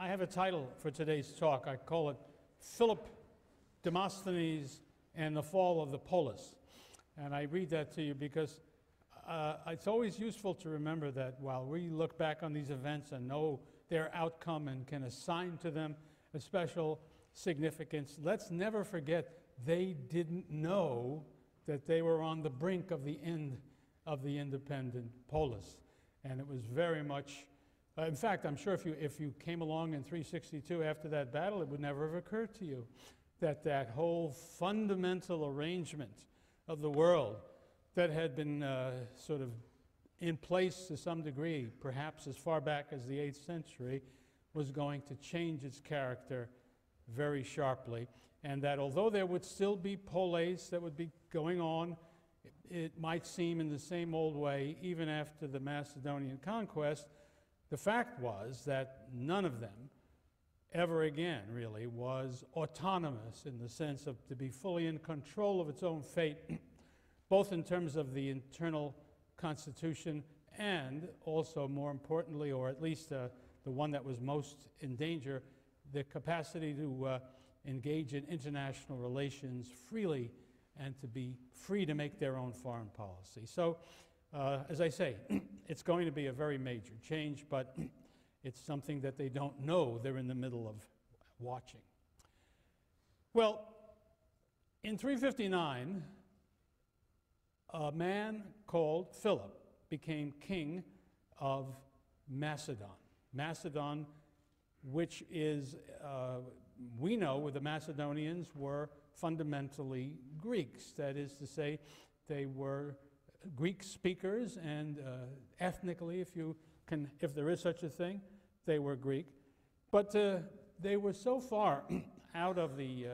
I have a title for today's talk. I call it Philip, Demosthenes, and the Fall of the Polis. And I read that to you because it's always useful to remember that while we look back on these events and know their outcome and can assign to them a special significance, let's never forget they didn't know that they were on the brink of the end of the independent polis. And it was very much, in fact, I'm sure if you came along in 362 after that battle, it would never have occurred to you that that whole fundamental arrangement of the world that had been sort of in place to some degree, perhaps as far back as the 8th century, was going to change its character very sharply. And that although there would still be polis that would be going on, it might seem in the same old way, even after the Macedonian conquest, the fact was that none of them ever again really was autonomous in the sense of to be fully in control of its own fate, both in terms of the internal constitution and also, more importantly, or at least the one that was most in danger, the capacity to engage in international relations freely and to be free to make their own foreign policy. So, as I say, it's going to be a very major change, but it's something that they don't know they're in the middle of watching. Well, in 359, a man called Philip became king of Macedon. Macedon, which is, we know the Macedonians were fundamentally Greeks. That is to say, they were Greek speakers, and ethnically, if there is such a thing, they were Greek. But they were so far out of the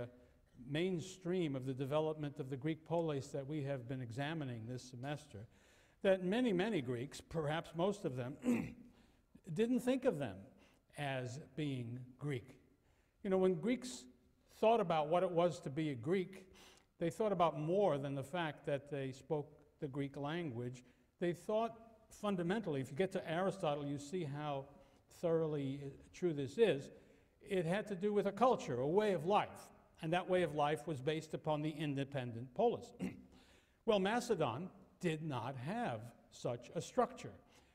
mainstream of the development of the Greek polis that we have been examining this semester, that many, many Greeks, perhaps most of them, didn't think of them as being Greek. You know, when Greeks thought about what it was to be a Greek, they thought about more than the fact that they spoke the Greek language. They thought fundamentally, if you get to Aristotle, you see how thoroughly true this is, it had to do with a culture, a way of life. And that way of life was based upon the independent polis. Well, Macedon did not have such a structure.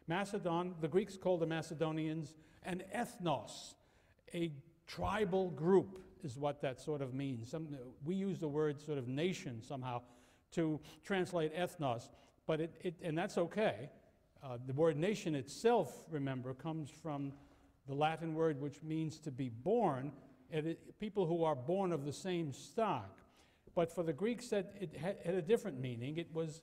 Macedon, the Greeks called the Macedonians an ethnos, a tribal group is what that sort of means. We use the word sort of nation somehow to translate ethnos, but and that's okay. The word nation itself, remember, comes from the Latin word which means to be born, people who are born of the same stock. But for the Greeks, it had a different meaning. It was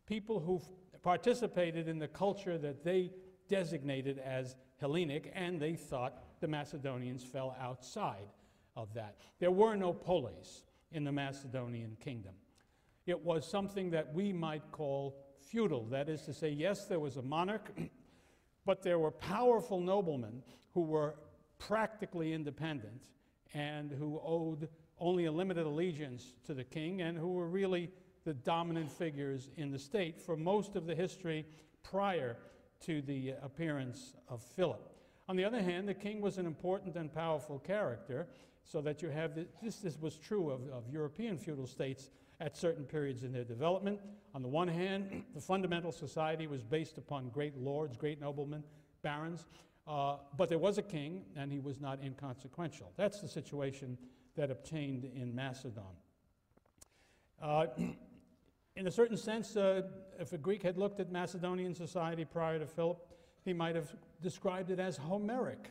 people who participated in the culture that they designated as Hellenic, and they thought the Macedonians fell outside of that. There were no polis in the Macedonian kingdom. It was something that we might call feudal. That is to say, yes, there was a monarch, but there were powerful noblemen who were practically independent and who owed only a limited allegiance to the king and who were really the dominant figures in the state for most of the history prior to the appearance of Philip. On the other hand, the king was an important and powerful character, so that you have this was true of European feudal states at certain periods in their development. On the one hand, the fundamental society was based upon great lords, great noblemen, barons, but there was a king, and he was not inconsequential. That's the situation that obtained in Macedon. In a certain sense, if a Greek had looked at Macedonian society prior to Philip, he might have described it as Homeric,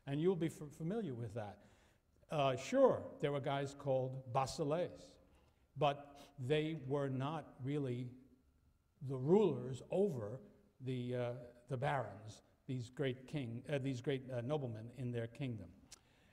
and you'll be familiar with that. Sure, there were guys called basileis, but they were not really the rulers over the barons, these great noblemen in their kingdom.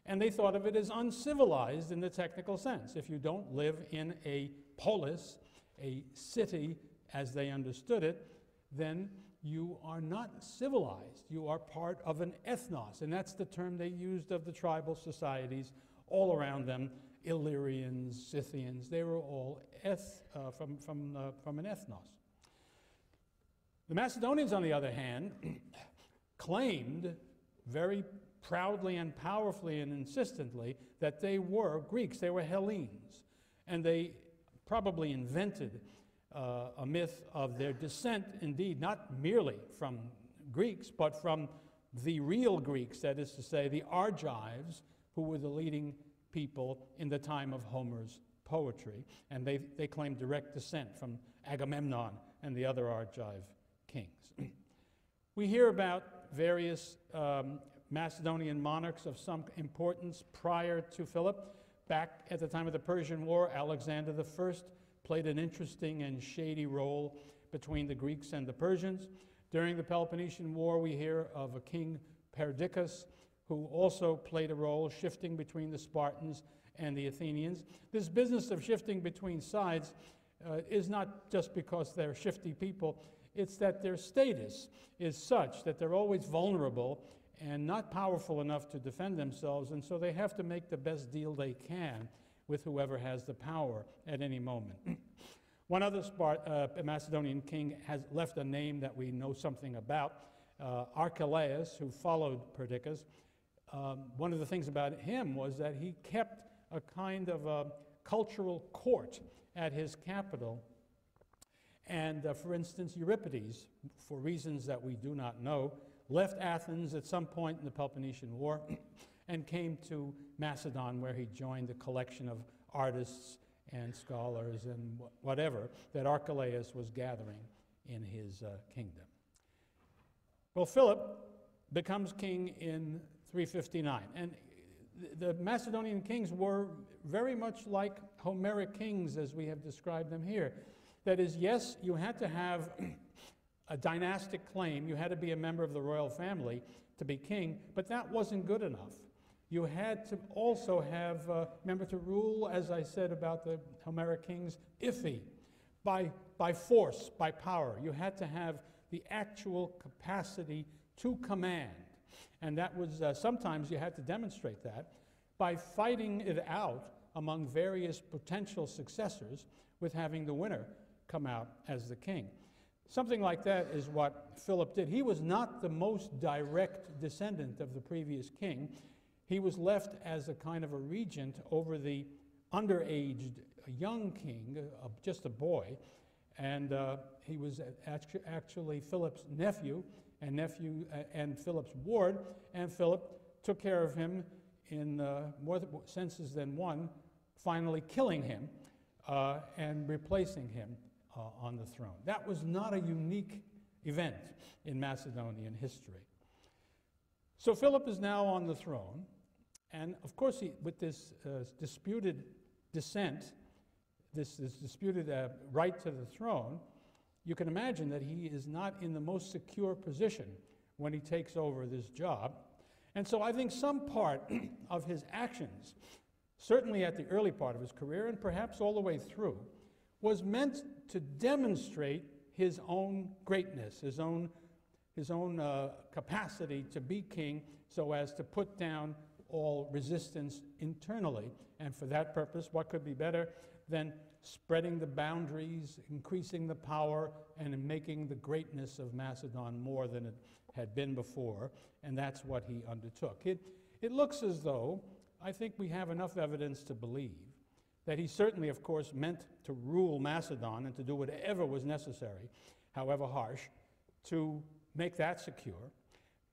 And they thought of it as uncivilized in the technical sense. If you don't live in a polis, a city as they understood it, then you are not civilized. You are part of an ethnos, and that's the term they used of the tribal societies all around them, Illyrians, Scythians. They were all from an ethnos. The Macedonians, on the other hand, claimed very proudly and powerfully and insistently that they were Greeks, they were Hellenes. And they probably invented a myth of their descent, indeed, not merely from Greeks, but from the real Greeks, that is to say, the Argives, who were the leading people in the time of Homer's poetry. And they claimed direct descent from Agamemnon and the other Argive kings. We hear about various Macedonian monarchs of some importance prior to Philip. Back at the time of the Persian War, Alexander I played an interesting and shady role between the Greeks and the Persians. During the Peloponnesian War, we hear of a king, Perdiccas, who also played a role shifting between the Spartans and the Athenians. This business of shifting between sides is not just because they're shifty people, it's that their status is such that they're always vulnerable and not powerful enough to defend themselves, and so they have to make the best deal they can with whoever has the power at any moment. One other Macedonian king has left a name that we know something about, Archelaus, who followed Perdiccas. One of the things about him was that he kept a kind of a cultural court at his capital. And for instance, Euripides, for reasons that we do not know, left Athens at some point in the Peloponnesian War and came to Macedon, where he joined a collection of artists and scholars and whatever that Archelaus was gathering in his kingdom. Well, Philip becomes king in 359, and the Macedonian kings were very much like Homeric kings as we have described them here. That is, yes, you had to have a dynastic claim, you had to be a member of the royal family to be king, but that wasn't good enough. You had to also have, remember, to rule, as I said about the Homeric kings, iffy, by force, by power. You had to have the actual capacity to command. And that was, sometimes you had to demonstrate that by fighting it out among various potential successors with having the winner come out as the king. Something like that is what Philip did. He was not the most direct descendant of the previous king. He was left as a kind of a regent over the underaged young king, just a boy, and he was actually Philip's nephew and Philip's ward, and Philip took care of him in more senses than one, finally killing him and replacing him on the throne. That was not a unique event in Macedonian history. So Philip is now on the throne, and of course with this disputed descent, this disputed right to the throne, you can imagine that he is not in the most secure position when he takes over this job. And so I think some part of his actions, certainly at the early part of his career and perhaps all the way through, was meant to demonstrate his own greatness, his own capacity to be king, so as to put down all resistance internally. And for that purpose, what could be better than spreading the boundaries, increasing the power, and making the greatness of Macedon more than it had been before, and that's what he undertook. It looks as though, I think we have enough evidence to believe, that he certainly, of course, meant to rule Macedon and to do whatever was necessary, however harsh, to make that secure.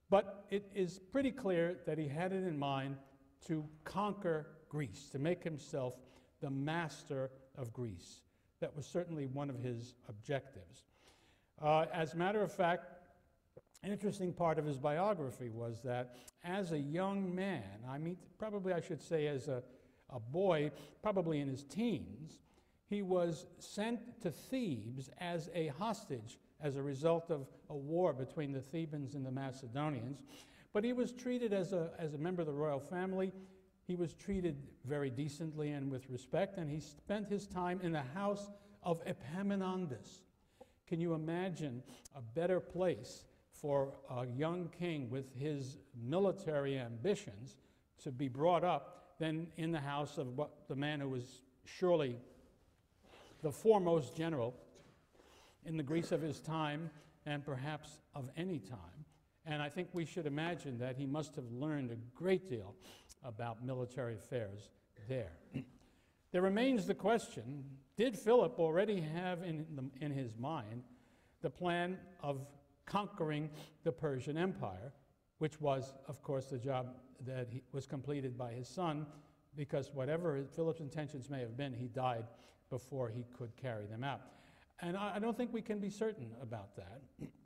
But it is pretty clear that he had it in mind to conquer Greece, to make himself the master of Greece. That was certainly one of his objectives. As a matter of fact, an interesting part of his biography was that as a young man, probably I should say as a boy, probably in his teens, he was sent to Thebes as a hostage as a result of a war between the Thebans and the Macedonians. But he was treated as a member of the royal family. He was treated very decently and with respect, and he spent his time in the house of Epaminondas. Can you imagine a better place for a young king with his military ambitions to be brought up than in the house of the man who was surely the foremost general in the Greece of his time and perhaps of any time, And I think we should imagine that he must have learned a great deal about military affairs there. There remains the question, did Philip already have in his mind the plan of conquering the Persian Empire, which was, of course, the job that was completed by his son, because whatever Philip's intentions may have been, he died before he could carry them out. And I don't think we can be certain about that,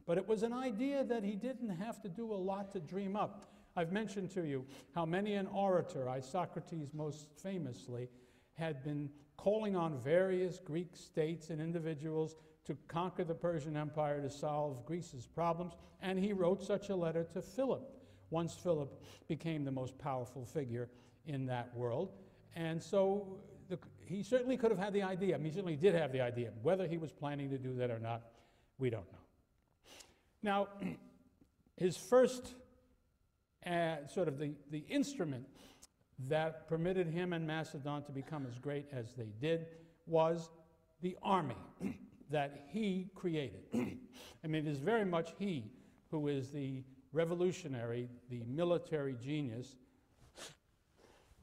but it was an idea that he didn't have to do a lot to dream up. I've mentioned to you how many an orator, Socrates most famously, had been calling on various Greek states and individuals to conquer the Persian Empire to solve Greece's problems, and he wrote such a letter to Philip once Philip became the most powerful figure in that world. And so he certainly could have had the idea. I mean, he certainly did have the idea. Whether he was planning to do that or not, we don't know. Now, his first sort of the instrument that permitted him and Macedon to become as great as they did was the army that he created. I mean, it is very much he who is the revolutionary, the military genius,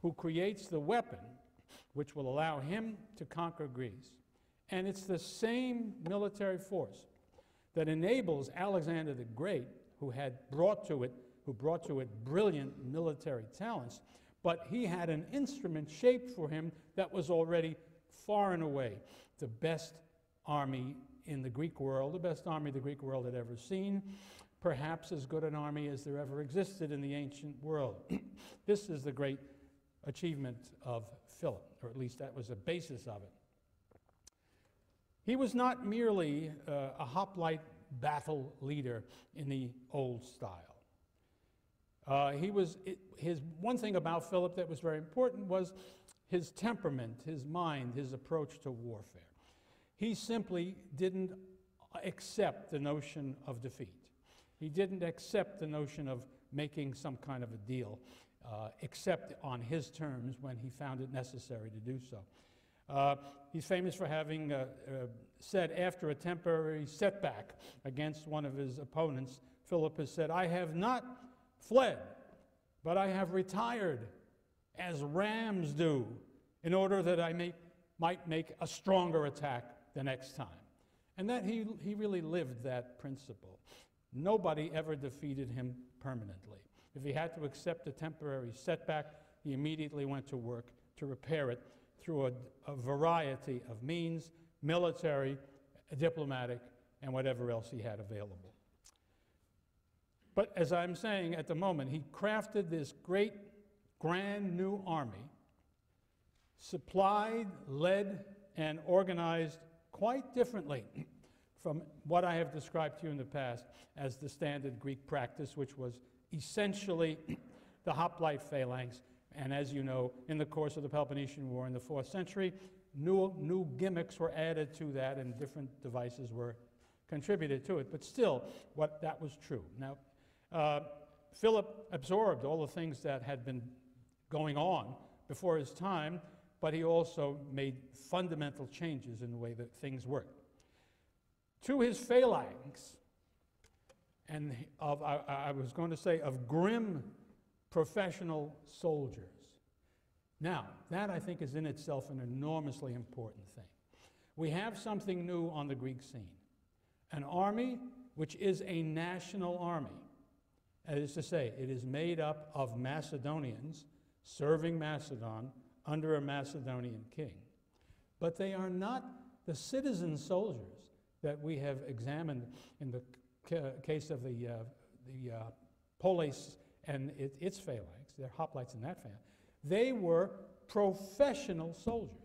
who creates the weapon which will allow him to conquer Greece. And it's the same military force that enables Alexander the Great, who brought to it brilliant military talents, but he had an instrument shaped for him that was already far and away the best army in the Greek world, the best army the Greek world had ever seen, perhaps as good an army as there ever existed in the ancient world. This is the great achievement of Philip, or at least that was the basis of it. He was not merely a hoplite battle leader in the old style. His one thing about Philip that was very important was his temperament, his mind, his approach to warfare. He simply didn't accept the notion of defeat. He didn't accept the notion of making some kind of a deal, except on his terms when he found it necessary to do so. He's famous for having said after a temporary setback against one of his opponents, Philip has said, "I have not fled, but I have retired as rams do in order that I might make a stronger attack the next time." And that he really lived that principle. Nobody ever defeated him permanently. If he had to accept a temporary setback, he immediately went to work to repair it through a variety of means, military, diplomatic, and whatever else he had available. But as I'm saying at the moment, he crafted this great, grand new army, supplied, led, and organized quite differently from what I have described to you in the past as the standard Greek practice, which was essentially the hoplite phalanx. And as you know, in the course of the Peloponnesian War in the 4th century, new gimmicks were added to that and different devices were contributed to it. But still, that was true. Now, Philip absorbed all the things that had been going on before his time, but he also made fundamental changes in the way that things worked. To his phalanx, and I was going to say of grim professional soldiers. Now, that I think is in itself an enormously important thing. We have something new on the Greek scene, an army which is a national army. That is to say, it is made up of Macedonians serving Macedon under a Macedonian king. But they are not the citizen soldiers that we have examined in the case of the polis and its phalanx, their hoplites in that phalanx. They were professional soldiers,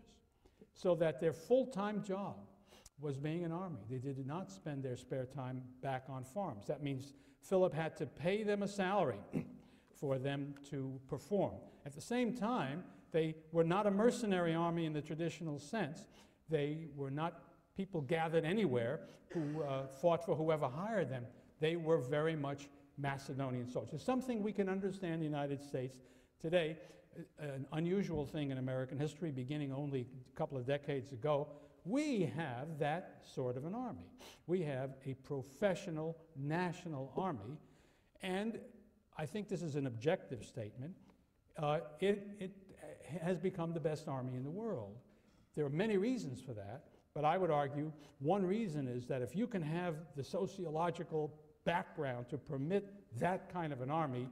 so that their full-time job was being an army. They did not spend their spare time back on farms. That means Philip had to pay them a salary for them to perform. At the same time, they were not a mercenary army in the traditional sense. They were not people gathered anywhere who fought for whoever hired them. They were very much Macedonian soldiers. Something we can understand in the United States today, an unusual thing in American history beginning only a couple of decades ago. We have that sort of an army. We have a professional national army, And I think this is an objective statement. It has become the best army in the world. There are many reasons for that, but I would argue one reason is that if you can have the sociological background to permit that kind of an army,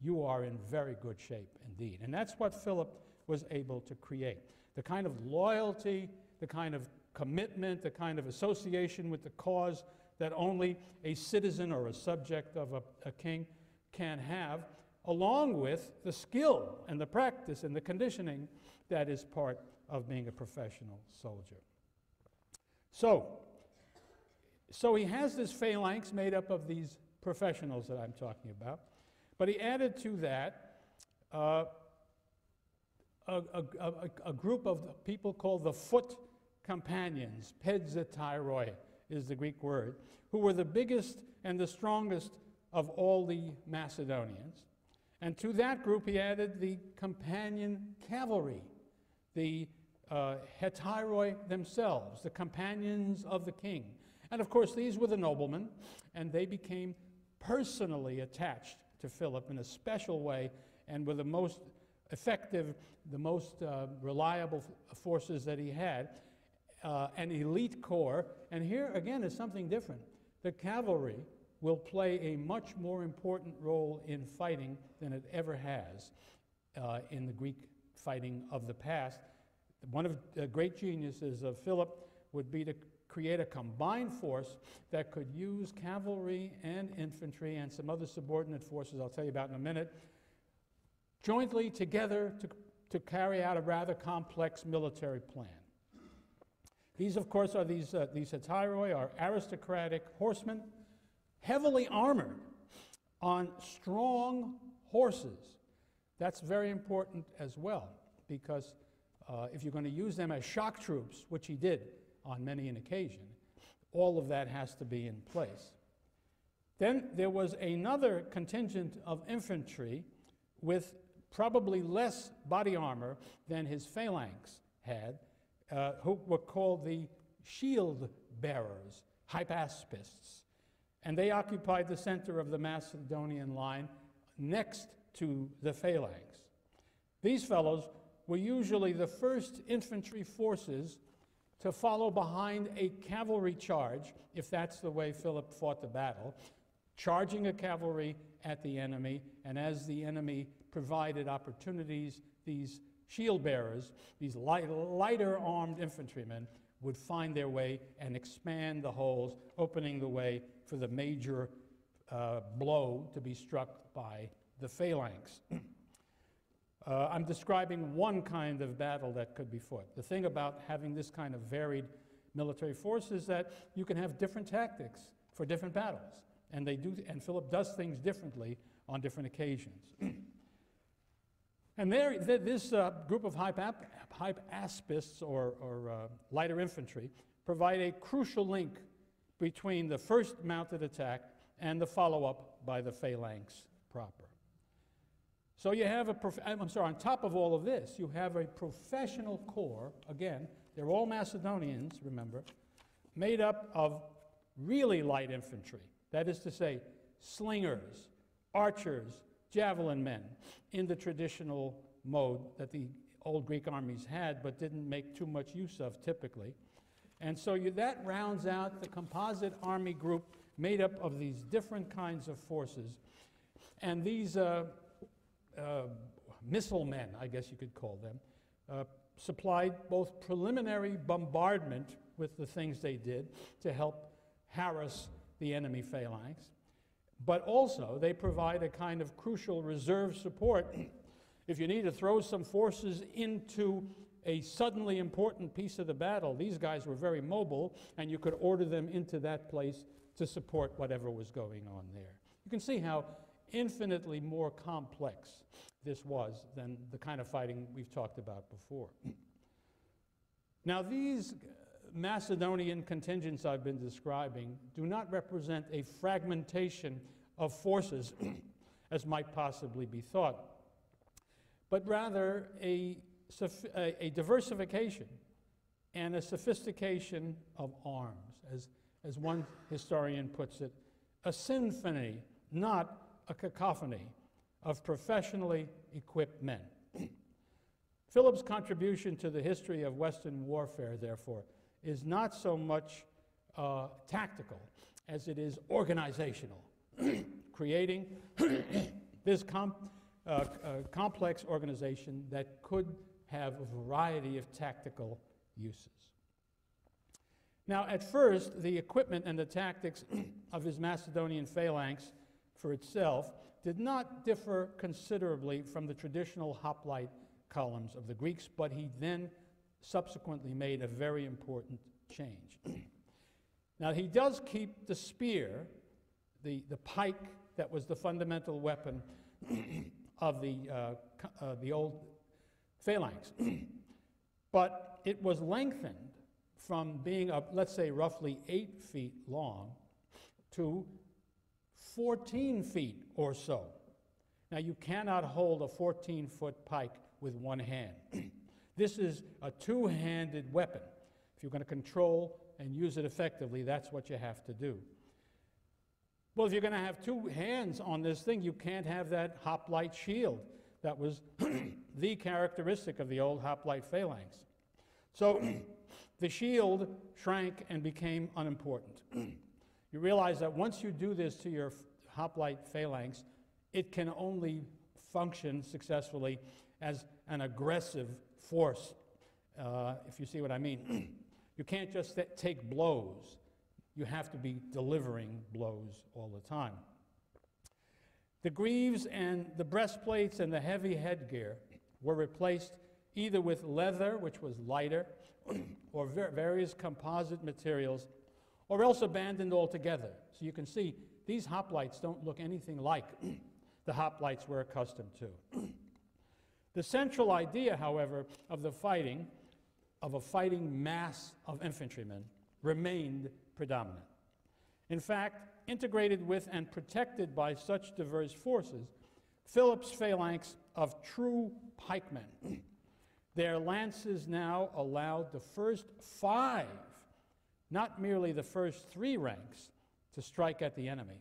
you are in very good shape indeed. And that's what Philip was able to create. The kind of loyalty, the kind of commitment, the kind of association with the cause that only a citizen or a subject of a king can have, along with the skill and the practice and the conditioning that is part of being a professional soldier. So he has this phalanx made up of these professionals that I'm talking about, but he added to that a group of people called the foot companions, pedzetiroi is the Greek word, who were the biggest and the strongest of all the Macedonians. And to that group he added the companion cavalry, the hetiroi themselves, the companions of the king. And of course these were the noblemen, and they became personally attached to Philip in a special way, and were the most effective, the most reliable forces that he had, an elite corps. And here again is something different. The cavalry will play a much more important role in fighting than it ever has in the Greek fighting of the past. One of the great geniuses of Philip would be to create a combined force that could use cavalry and infantry and some other subordinate forces I'll tell you about in a minute, jointly together to carry out a rather complex military plan. These, of course, are these hetiroi, are aristocratic horsemen, heavily armored on strong horses. That's very important as well, because if you're going to use them as shock troops, which he did on many an occasion, all of that has to be in place. Then there was another contingent of infantry with probably less body armor than his phalanx had, who were called the shield bearers, hypaspists. And they occupied the center of the Macedonian line next to the phalanx. These fellows were usually the first infantry forces to follow behind a cavalry charge, if that's the way Philip fought the battle, charging a cavalry at the enemy, and as the enemy provided opportunities, these shield bearers, these lighter armed infantrymen, would find their way and expand the holes, opening the way for the major blow to be struck by the phalanx. I'm describing one kind of battle that could be fought. The thing about having this kind of varied military force is that you can have different tactics for different battles, and Philip does things differently on different occasions. And this group of hypaspists, or lighter infantry, provide a crucial link between the first mounted attack and the follow-up by the phalanx proper. So you have on top of all of this, you have a professional corps. Again, they're all Macedonians, remember, made up of really light infantry. That is to say, slingers, archers, javelin men, in the traditional mode that the old Greek armies had but didn't make too much use of typically. And so that rounds out the composite army group made up of these different kinds of forces. And these missile men, I guess you could call them, supplied both preliminary bombardment with the things they did to help harass the enemy phalanx, but also they provide a kind of crucial reserve support. If you need to throw some forces into a suddenly important piece of the battle, these guys were very mobile, and you could order them into that place to support whatever was going on there. You can see how infinitely more complex this was than the kind of fighting we've talked about before. Now, these Macedonian contingents I've been describing do not represent a fragmentation of forces, as might possibly be thought, but rather a diversification and a sophistication of arms, as one historian puts it, a symphony, not a cacophony of professionally equipped men. Philip's contribution to the history of Western warfare, therefore, is not so much tactical as it is organizational, creating this complex organization that could have a variety of tactical uses. Now, at first, the equipment and the tactics of his Macedonian phalanx for itself did not differ considerably from the traditional hoplite columns of the Greeks, but he then subsequently made a very important change. Now, he does keep the spear, the pike that was the fundamental weapon of the old phalanx, but it was lengthened from being, let's say, roughly 8 feet long to 14 feet or so. Now, you cannot hold a 14-foot pike with one hand. This is a two-handed weapon. If you're going to control and use it effectively, that's what you have to do. Well, if you're going to have two hands on this thing, you can't have that hoplite shield. That was the characteristic of the old hoplite phalanx. So the shield shrank and became unimportant. You realize that once you do this to your hoplite phalanx, it can only function successfully as an aggressive force, if you see what I mean. You can't just take blows. You have to be delivering blows all the time. The greaves and the breastplates and the heavy headgear were replaced either with leather, which was lighter, or various composite materials, or else abandoned altogether. So you can see these hoplites don't look anything like the hoplites we're accustomed to. The central idea, however, of a fighting mass of infantrymen remained predominant. In fact, integrated with and protected by such diverse forces, Philip's phalanx of true pikemen, their lances now allowed the first 5, not merely the first 3 ranks, to strike at the enemy,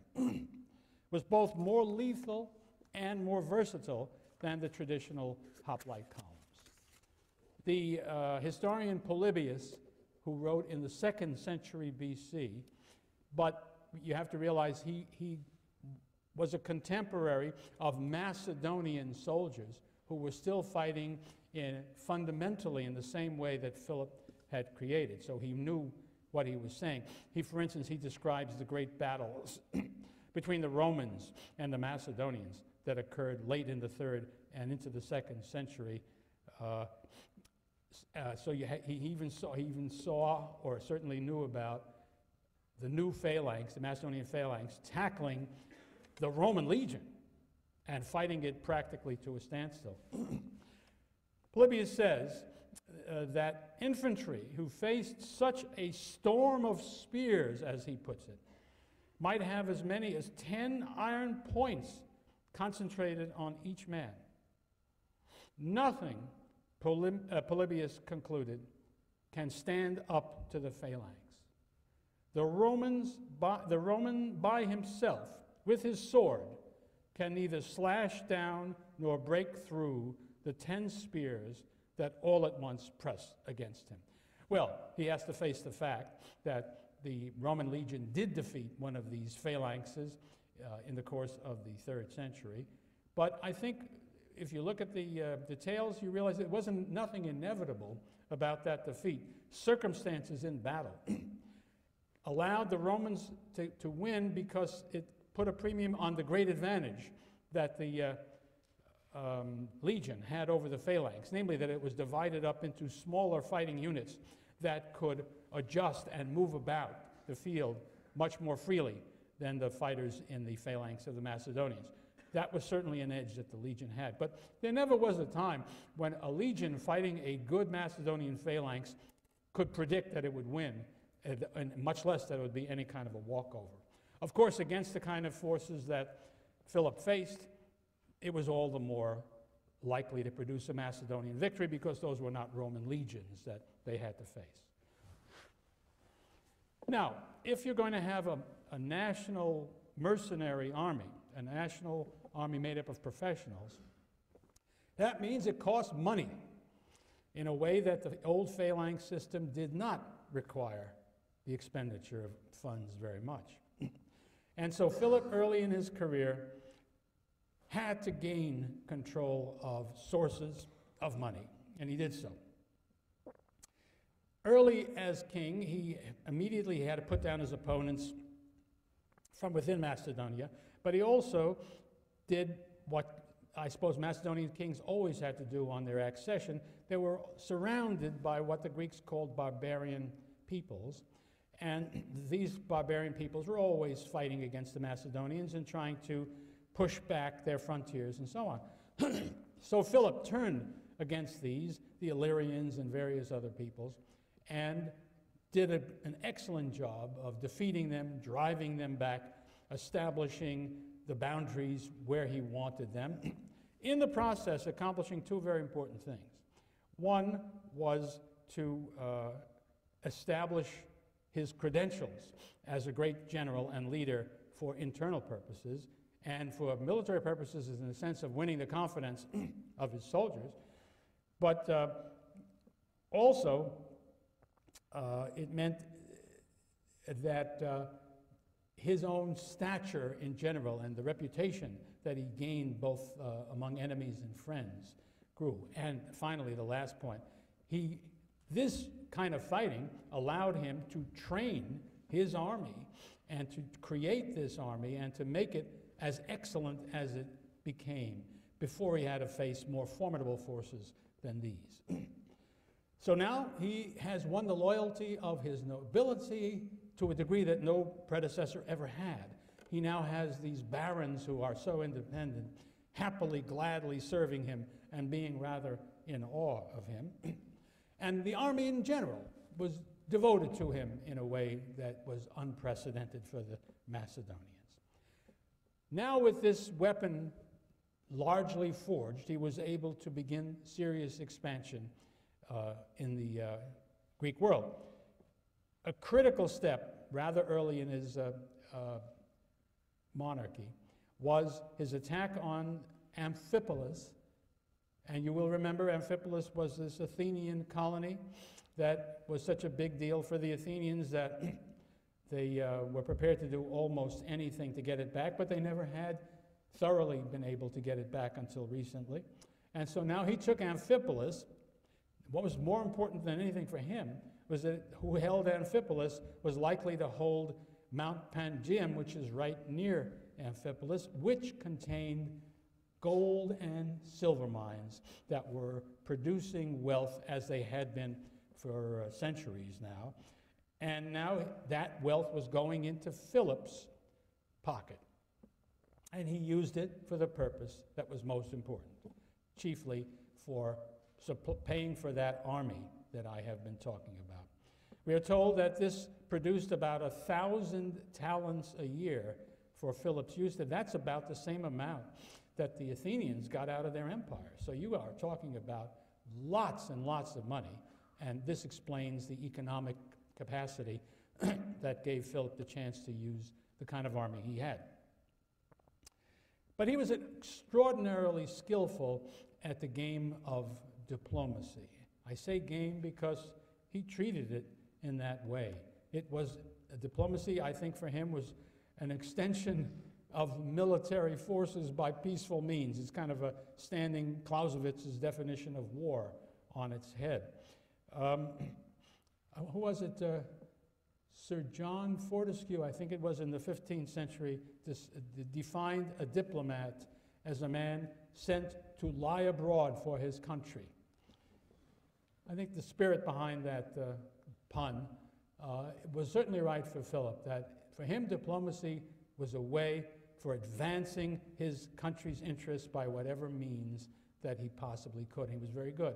was both more lethal and more versatile than the traditional hoplite columns. The historian Polybius, who wrote in the 2nd century BC, but you have to realize he was a contemporary of Macedonian soldiers who were still fighting fundamentally in the same way that Philip had created, so he knew what he was saying. For instance, he describes the great battles between the Romans and the Macedonians that occurred late in the 3rd and into the 2nd century. So he even saw, or certainly knew about, the new phalanx, the Macedonian phalanx, tackling the Roman legion and fighting it practically to a standstill. Polybius says that infantry who faced such a storm of spears, as he puts it, might have as many as 10 iron points concentrated on each man. Nothing, Polybius concluded, can stand up to the phalanx. The Roman by himself, with his sword, can neither slash down nor break through the 10 spears that all at once press against him. Well, he has to face the fact that the Roman legion did defeat one of these phalanxes in the course of the 3rd century, but I think if you look at the details, you realize it wasn't nothing inevitable about that defeat. Circumstances in battle allowed the Romans to win because it put a premium on the great advantage that the legion had over the phalanx, namely that it was divided up into smaller fighting units that could adjust and move about the field much more freely than the fighters in the phalanx of the Macedonians. That was certainly an edge that the legion had. But there never was a time when a legion fighting a good Macedonian phalanx could predict that it would win, and much less that it would be any kind of a walkover. Of course, against the kind of forces that Philip faced, it was all the more likely to produce a Macedonian victory because those were not Roman legions that they had to face. Now, if you're going to have a national mercenary army, a national army made up of professionals. That means it costs money in a way that the old phalanx system did not require the expenditure of funds very much. And so Philip, early in his career, had to gain control of sources of money, and he did so. Early as king, he immediately had to put down his opponents from within Macedonia, but he also did what I suppose Macedonian kings always had to do on their accession. They were surrounded by what the Greeks called barbarian peoples, and these barbarian peoples were always fighting against the Macedonians and trying to push back their frontiers and so on. So Philip turned against these, the Illyrians and various other peoples, and did an excellent job of defeating them, driving them back, establishing the boundaries where he wanted them. In the process, accomplishing two very important things. One was to establish his credentials as a great general and leader for internal purposes, and for military purposes in the sense of winning the confidence of his soldiers. But also, it meant that his own stature in general and the reputation that he gained both among enemies and friends grew. And finally, the last point, this kind of fighting allowed him to train his army and to create this army and to make it as excellent as it became before he had to face more formidable forces than these. So now he has won the loyalty of his nobility to a degree that no predecessor ever had. He now has these barons who are so independent, happily, gladly serving him and being rather in awe of him. And the army in general was devoted to him in a way that was unprecedented for the Macedonians. Now with this weapon largely forged, he was able to begin serious expansion in the Greek world. A critical step rather early in his monarchy was his attack on Amphipolis. And you will remember Amphipolis was this Athenian colony that was such a big deal for the Athenians that they were prepared to do almost anything to get it back, but they never had thoroughly been able to get it back until recently. And so now he took Amphipolis. What was more important than anything for him was that who held Amphipolis was likely to hold Mount Pangaeum, which is right near Amphipolis, which contained gold and silver mines that were producing wealth as they had been for centuries now. And now that wealth was going into Philip's pocket. And he used it for the purpose that was most important, chiefly for paying for that army that I have been talking about. We are told that this produced about 1,000 talents a year for Philip's use, and that's about the same amount that the Athenians got out of their empire. So you are talking about lots and lots of money, and this explains the economic capacity that gave Philip the chance to use the kind of army he had. But he was extraordinarily skillful at the game of diplomacy. I say game because he treated it in that way. It was diplomacy, I think, for him was an extension of military forces by peaceful means. It's kind of a standing Clausewitz's definition of war on its head. Who was it? Sir John Fortescue, I think it was in the 15th century, defined a diplomat as a man sent to lie abroad for his country. I think the spirit behind that pun was certainly right for Philip, that for him diplomacy was a way for advancing his country's interests by whatever means that he possibly could. He was very good.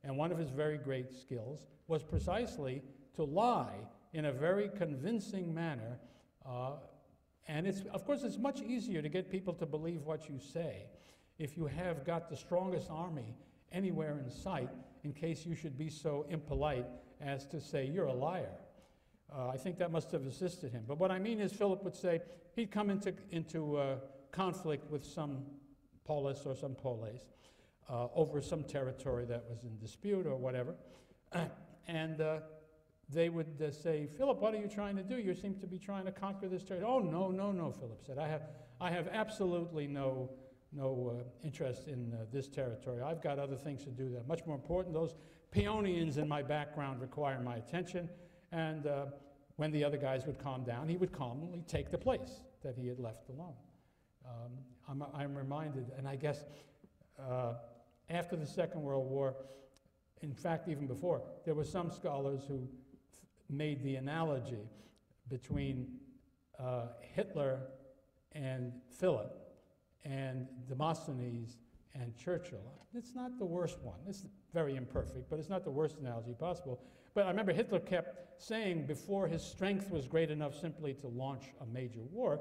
And one of his very great skills was precisely to lie in a very convincing manner. And of course, it's much easier to get people to believe what you say if you have got the strongest army anywhere in sight, in case you should be so impolite as to say you're a liar. I think that must have assisted him. But what I mean is Philip would say, he'd come into conflict with some polis or some polis over some territory that was in dispute or whatever. And they would say, Philip, what are you trying to do? You seem to be trying to conquer this territory. Oh, no, no, no, Philip said. I have absolutely no interest in this territory. I've got other things to do that are much more important. Those Paeonians in my background require my attention. And when the other guys would calm down, he would calmly take the place that he had left alone. I'm reminded, and I guess after the Second World War, in fact, even before, there were some scholars who made the analogy between Hitler and Philip and Demosthenes and Churchill. It's not the worst one. It's very imperfect, but it's not the worst analogy possible. But I remember Hitler kept saying before his strength was great enough simply to launch a major war,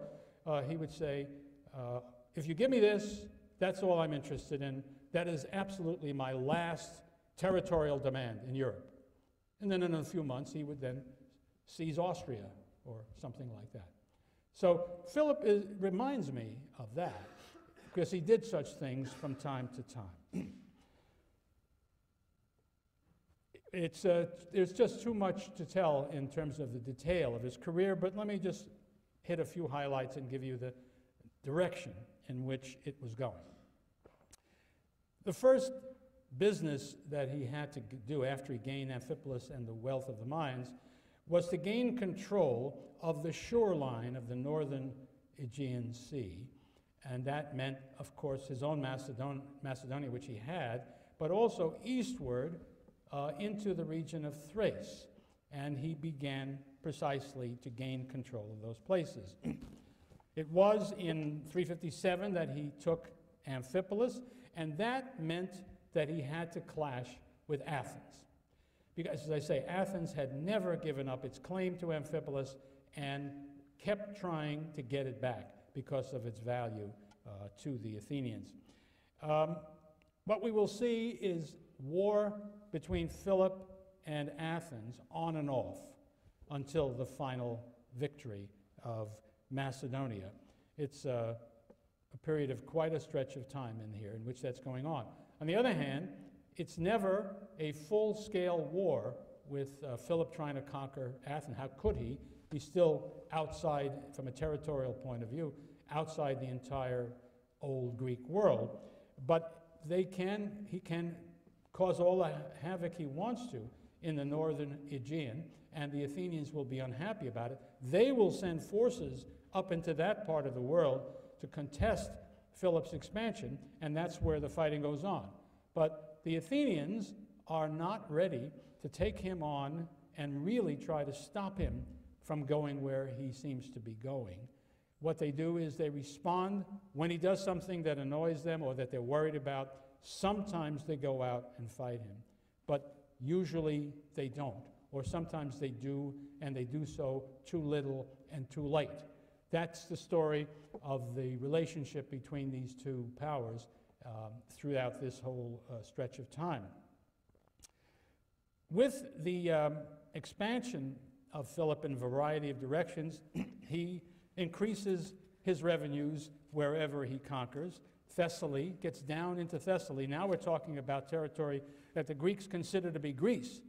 he would say, if you give me this, that's all I'm interested in. That is absolutely my last territorial demand in Europe. And then in a few months, he would then seize Austria or something like that. So Philip reminds me of that because he did such things from time to time. There's just too much to tell in terms of the detail of his career, but let me just hit a few highlights and give you the direction in which it was going. The first business that he had to do after he gained Amphipolis and the wealth of the mines was to gain control of the shoreline of the northern Aegean Sea. And that meant, of course, his own Macedonia, which he had, but also eastward into the region of Thrace. And he began precisely to gain control of those places. It was in 357 that he took Amphipolis, and that meant that he had to clash with Athens. Because, as I say, Athens had never given up its claim to Amphipolis and kept trying to get it back because of its value to the Athenians. What we will see is war between Philip and Athens on and off until the final victory of Macedonia. It's a period of quite a stretch of time in here in which that's going on. On the other hand, it's never a full-scale war with Philip trying to conquer Athens. How could he? He's still outside, from a territorial point of view, outside the entire old Greek world. But he can cause all the havoc he wants to in the northern Aegean, and the Athenians will be unhappy about it. They will send forces up into that part of the world to contest Philip's expansion, and that's where the fighting goes on. But the Athenians are not ready to take him on and really try to stop him from going where he seems to be going. What they do is they respond when he does something that annoys them or that they're worried about. Sometimes they go out and fight him, but usually they don't. Or sometimes they do, and they do so too little and too late. That's the story of the relationship between these two powers throughout this whole stretch of time. With the expansion of Philip in a variety of directions, he increases his revenues wherever he conquers. Thessaly gets down into Thessaly. Now we're talking about territory that the Greeks consider to be Greece,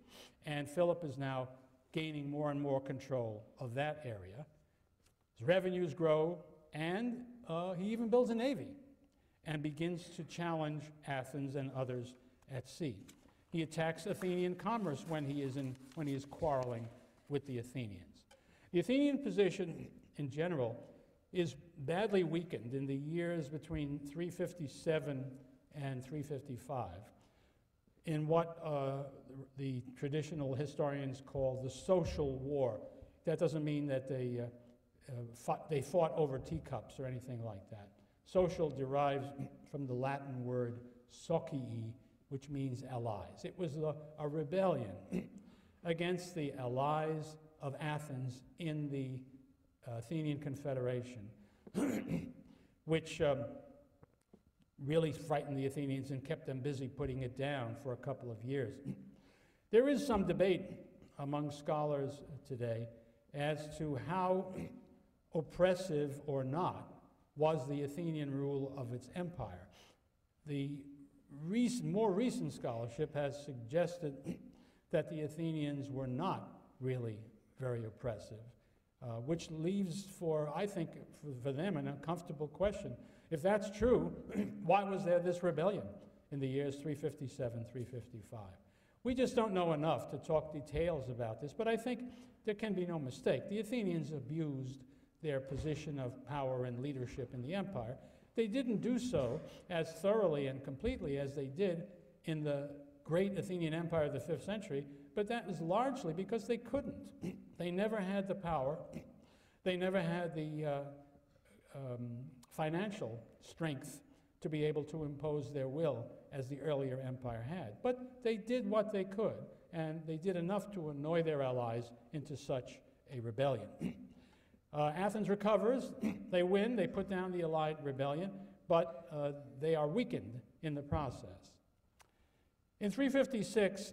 and Philip is now gaining more and more control of that area. His revenues grow, and he even builds a navy and begins to challenge Athens and others at sea. He attacks Athenian commerce when he is quarreling with the Athenians. The Athenian position in general is badly weakened in the years between 357 and 355 in what the traditional historians call the social war. That doesn't mean that they fought over teacups or anything like that. Social derives from the Latin word socii, which means allies. It was a rebellion against the allies of Athens in the Athenian Confederation, which really frightened the Athenians and kept them busy putting it down for a couple of years. There is some debate among scholars today as to how oppressive or not was the Athenian rule of its empire. The more recent scholarship has suggested that the Athenians were not really very oppressive, which leaves I think, for them an uncomfortable question. If that's true, why was there this rebellion in the years 357, 355? We just don't know enough to talk details about this, but I think there can be no mistake. The Athenians abused their position of power and leadership in the empire. They didn't do so as thoroughly and completely as they did in the great Athenian empire of the 5th century, but that was largely because they couldn't. They never had the power. They never had the financial strength to be able to impose their will as the earlier empire had. But they did what they could, and they did enough to annoy their allies into such a rebellion. Athens recovers, they win, they put down the allied rebellion, but they are weakened in the process. In 356,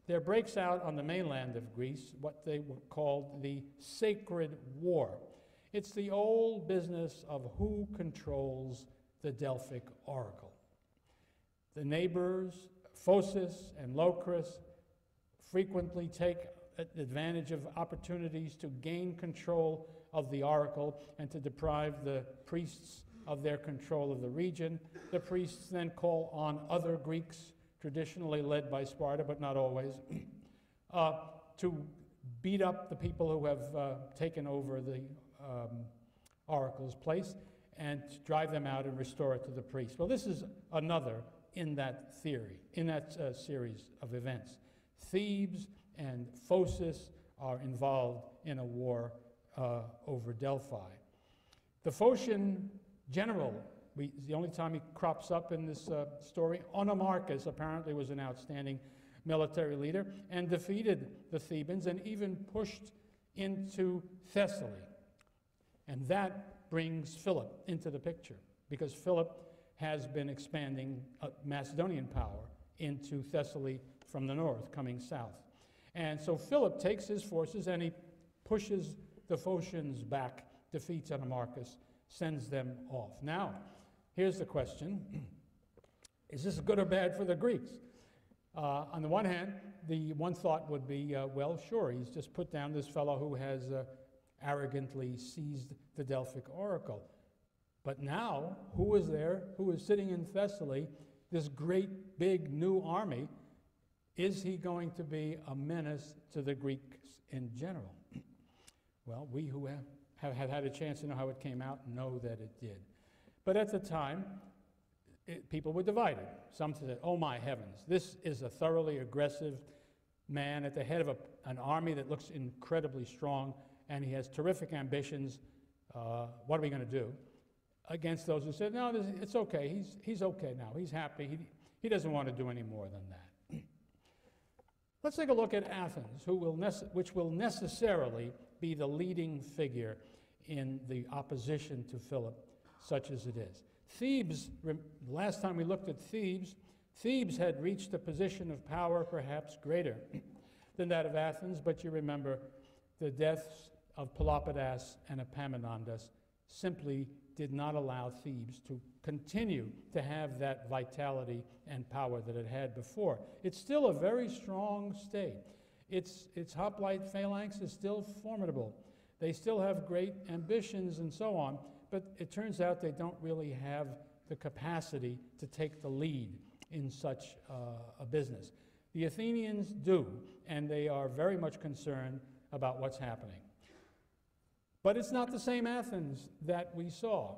there breaks out on the mainland of Greece what they were called the Sacred War. It's the old business of who controls the Delphic oracle. The neighbors, Phocis and Locris, frequently take advantage of opportunities to gain control of the oracle and to deprive the priests of their control of the region. The priests then call on other Greeks, traditionally led by Sparta, but not always, to beat up the people who have taken over the oracle's place and to drive them out and restore it to the priests. Well, this is another in that theory, in that series of events. Thebes and Phocis are involved in a war over Delphi. The Phocian general, the only time he crops up in this story, Onomarchus apparently was an outstanding military leader and defeated the Thebans and even pushed into Thessaly. And that brings Philip into the picture, because Philip has been expanding Macedonian power into Thessaly from the north, coming south. And so Philip takes his forces and he pushes the Phocians back, defeats Onomarchus, sends them off. Now, here's the question. Is this good or bad for the Greeks? On the one hand, the one thought would be, well, sure, he's just put down this fellow who has arrogantly seized the Delphic oracle. But now, who is there, who is sitting in Thessaly, this great big new army? Is he going to be a menace to the Greeks in general? Well, we who have had a chance to know how it came out know that it did. But at the time, people were divided. Some said, oh my heavens, this is a thoroughly aggressive man at the head of an army that looks incredibly strong, and he has terrific ambitions. What are we going to do? Against those who said, no, it's okay. He's okay now. He's happy. He doesn't want to do any more than that. Let's take a look at Athens, which will necessarily be the leading figure in the opposition to Philip, such as it is. Thebes, last time we looked at Thebes, Thebes had reached a position of power perhaps greater than that of Athens, but you remember the deaths of Pelopidas and Epaminondas simply did not allow Thebes to continue to have that vitality and power that it had before. It's still a very strong state. Its hoplite phalanx is still formidable. They still have great ambitions and so on, but it turns out they don't really have the capacity to take the lead in such a business. The Athenians do, and they are very much concerned about what's happening. But it's not the same Athens that we saw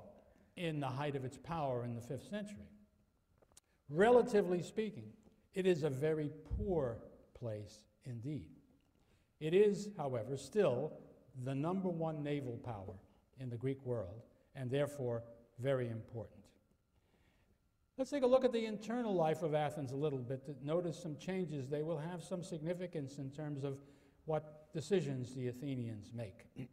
in the height of its power in the 5th century. Relatively speaking, it is a very poor place indeed. It is, however, still the #1 naval power in the Greek world, and therefore very important. Let's take a look at the internal life of Athens a little bit to notice some changes. They will have some significance in terms of what decisions the Athenians make.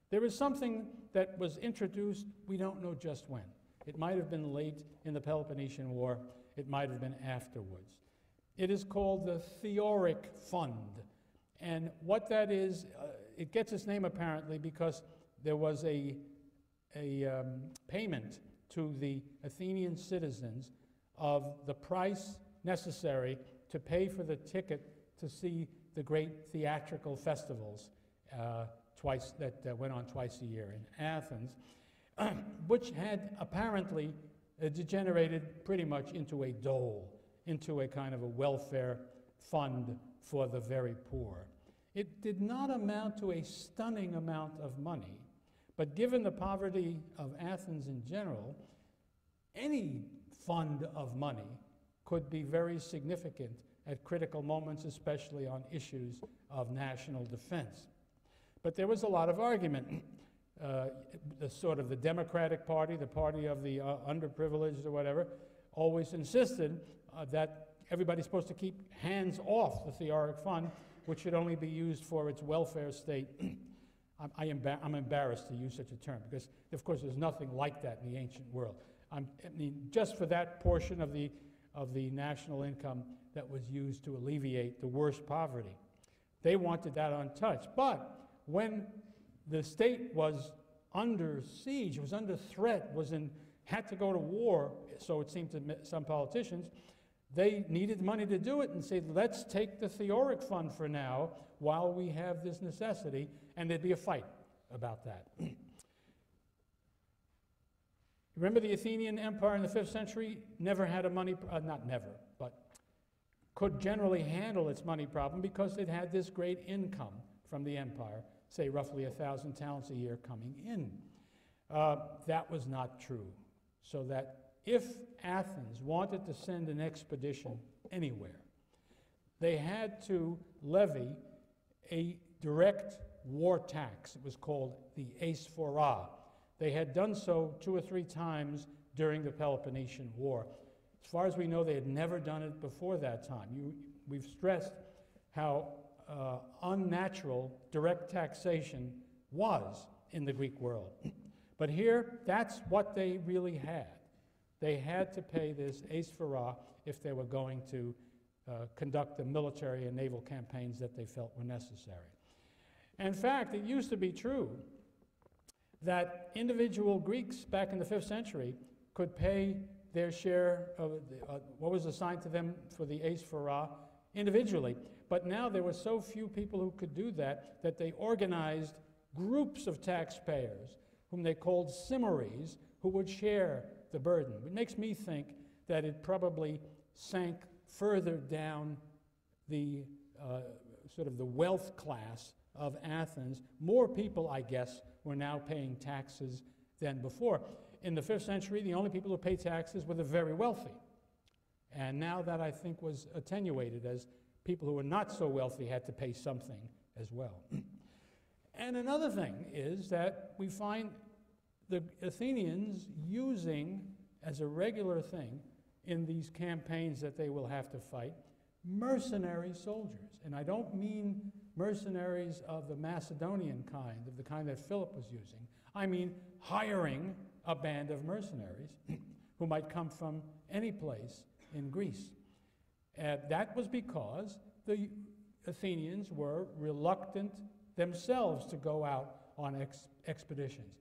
There is something that was introduced, we don't know just when. It might have been late in the Peloponnesian War. It might have been afterwards. It is called the Theoric Fund. And what that is, it gets its name apparently because there was a payment to the Athenian citizens of the price necessary to pay for the ticket to see the great theatrical festivals that went on twice a year in Athens, which had apparently degenerated pretty much into a dole, into a kind of a welfare fund for the very poor. It did not amount to a stunning amount of money, but given the poverty of Athens in general, any fund of money could be very significant at critical moments, especially on issues of national defense. But there was a lot of argument. The Democratic Party, the party of the underprivileged or whatever, always insisted that everybody's supposed to keep hands off the theoric fund, which should only be used for its welfare state. I'm embarrassed to use such a term because, of course, there's nothing like that in the ancient world. I mean, just for that portion of the national income that was used to alleviate the worst poverty. They wanted that untouched. But when the state was under siege, was under threat, had to go to war, so it seemed to some politicians, they needed money to do it and said, let's take the theoric fund for now while we have this necessity, and there'd be a fight about that. Remember the Athenian Empire in the 5th century never had a money, not never, but could generally handle its money problem because it had this great income from the empire, say roughly 1,000 talents a year coming in. That was not true. So that if Athens wanted to send an expedition anywhere, they had to levy a direct war tax. It was called the aisphora. They had done so 2 or 3 times during the Peloponnesian War. As far as we know, they had never done it before that time. We've stressed how unnatural direct taxation was in the Greek world. But here, that's what they really had. They had to pay this aisphora if they were going to conduct the military and naval campaigns that they felt were necessary. In fact, it used to be true that individual Greeks back in the 5th century could pay their share of what was assigned to them for the aisphora individually. But now there were so few people who could do that that they organized groups of taxpayers whom they called simmaries who would share the burden. It makes me think that it probably sank further down the sort of the wealth class of Athens. More people, I guess, were now paying taxes than before. In the 5th century, the only people who paid taxes were the very wealthy. And now that, I think, was attenuated as people who were not so wealthy had to pay something as well. And another thing is that we find the Athenians using, as a regular thing in these campaigns that they will have to fight, mercenary soldiers. And I don't mean mercenaries of the Macedonian kind, of the kind that Philip was using. I mean hiring a band of mercenaries who might come from any place in Greece. That was because the Athenians were reluctant themselves to go out on expeditions.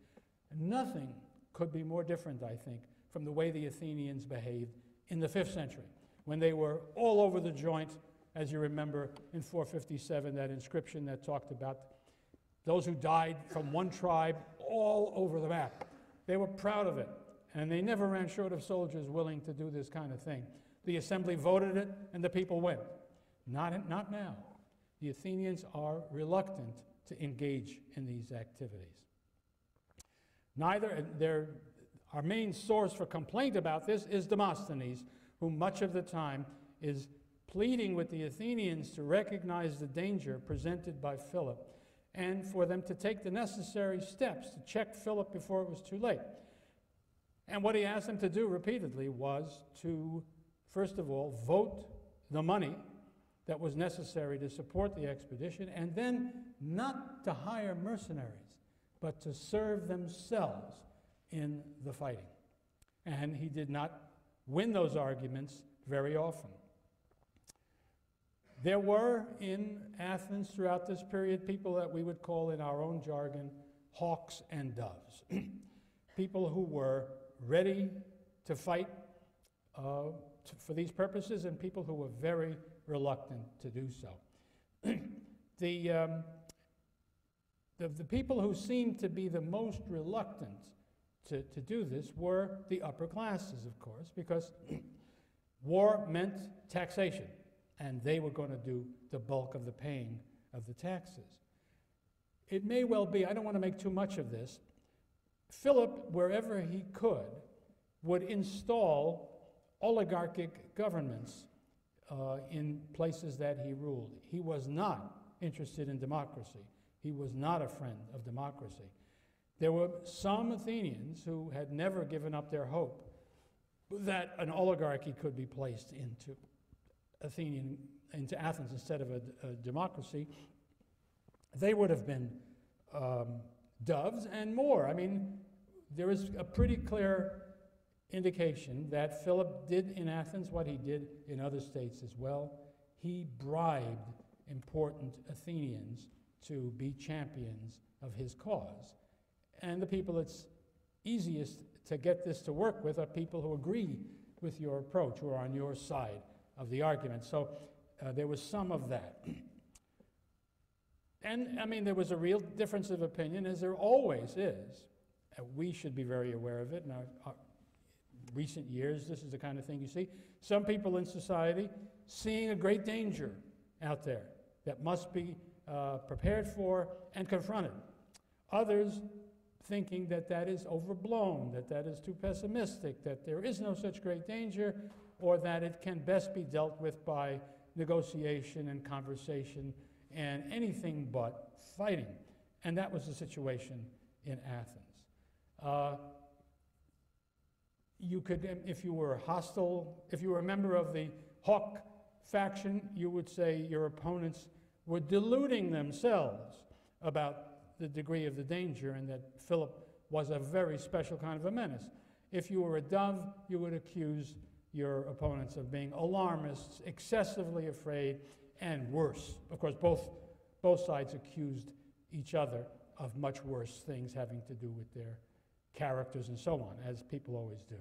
Nothing could be more different, I think, from the way the Athenians behaved in the 5th century, when they were all over the joint, as you remember in 457, that inscription that talked about those who died from one tribe all over the map. They were proud of it, and they never ran short of soldiers willing to do this kind of thing. The assembly voted it, and the people went. Not now. The Athenians are reluctant to engage in these activities. Our main source for complaint about this is Demosthenes, who much of the time is pleading with the Athenians to recognize the danger presented by Philip and for them to take the necessary steps to check Philip before it was too late. And what he asked them to do repeatedly was to, first of all, vote the money that was necessary to support the expedition, and then not to hire mercenaries, but to serve themselves in the fighting. And he did not win those arguments very often. There were in Athens throughout this period people that we would call in our own jargon hawks and doves. people who were ready to fight for these purposes and people who were very reluctant to do so. The people who seemed to be the most reluctant to do this were the upper classes, of course, because war meant taxation, and they were going to do the bulk of the paying of the taxes. It may well be, I don't want to make too much of this, Philip, wherever he could, would install oligarchic governments in places that he ruled. He was not interested in democracy. He was not a friend of democracy. There were some Athenians who had never given up their hope that an oligarchy could be placed into Athens instead of a democracy. They would have been doves and more. I mean, there is a pretty clear indication that Philip did in Athens what he did in other states as well. He bribed important Athenians to be champions of his cause. And the people it's easiest to get this to work with are people who agree with your approach, who are on your side of the argument. So there was some of that. And, I mean, there was a real difference of opinion, as there always is. We should be very aware of it. In our recent years, this is the kind of thing you see. Some people in society seeing a great danger out there that must be prepared for and confronted. Others thinking that that is overblown, that that is too pessimistic, that there is no such great danger, or that it can best be dealt with by negotiation and conversation and anything but fighting. And that was the situation in Athens. You could, if you were hostile, if you were a member of the hawk faction, you would say your opponents were deluding themselves about the degree of the danger and that Philip was a very special kind of a menace. If you were a dove, you would accuse your opponents of being alarmists, excessively afraid, and worse. Of course, both sides accused each other of much worse things having to do with their characters and so on, as people always do.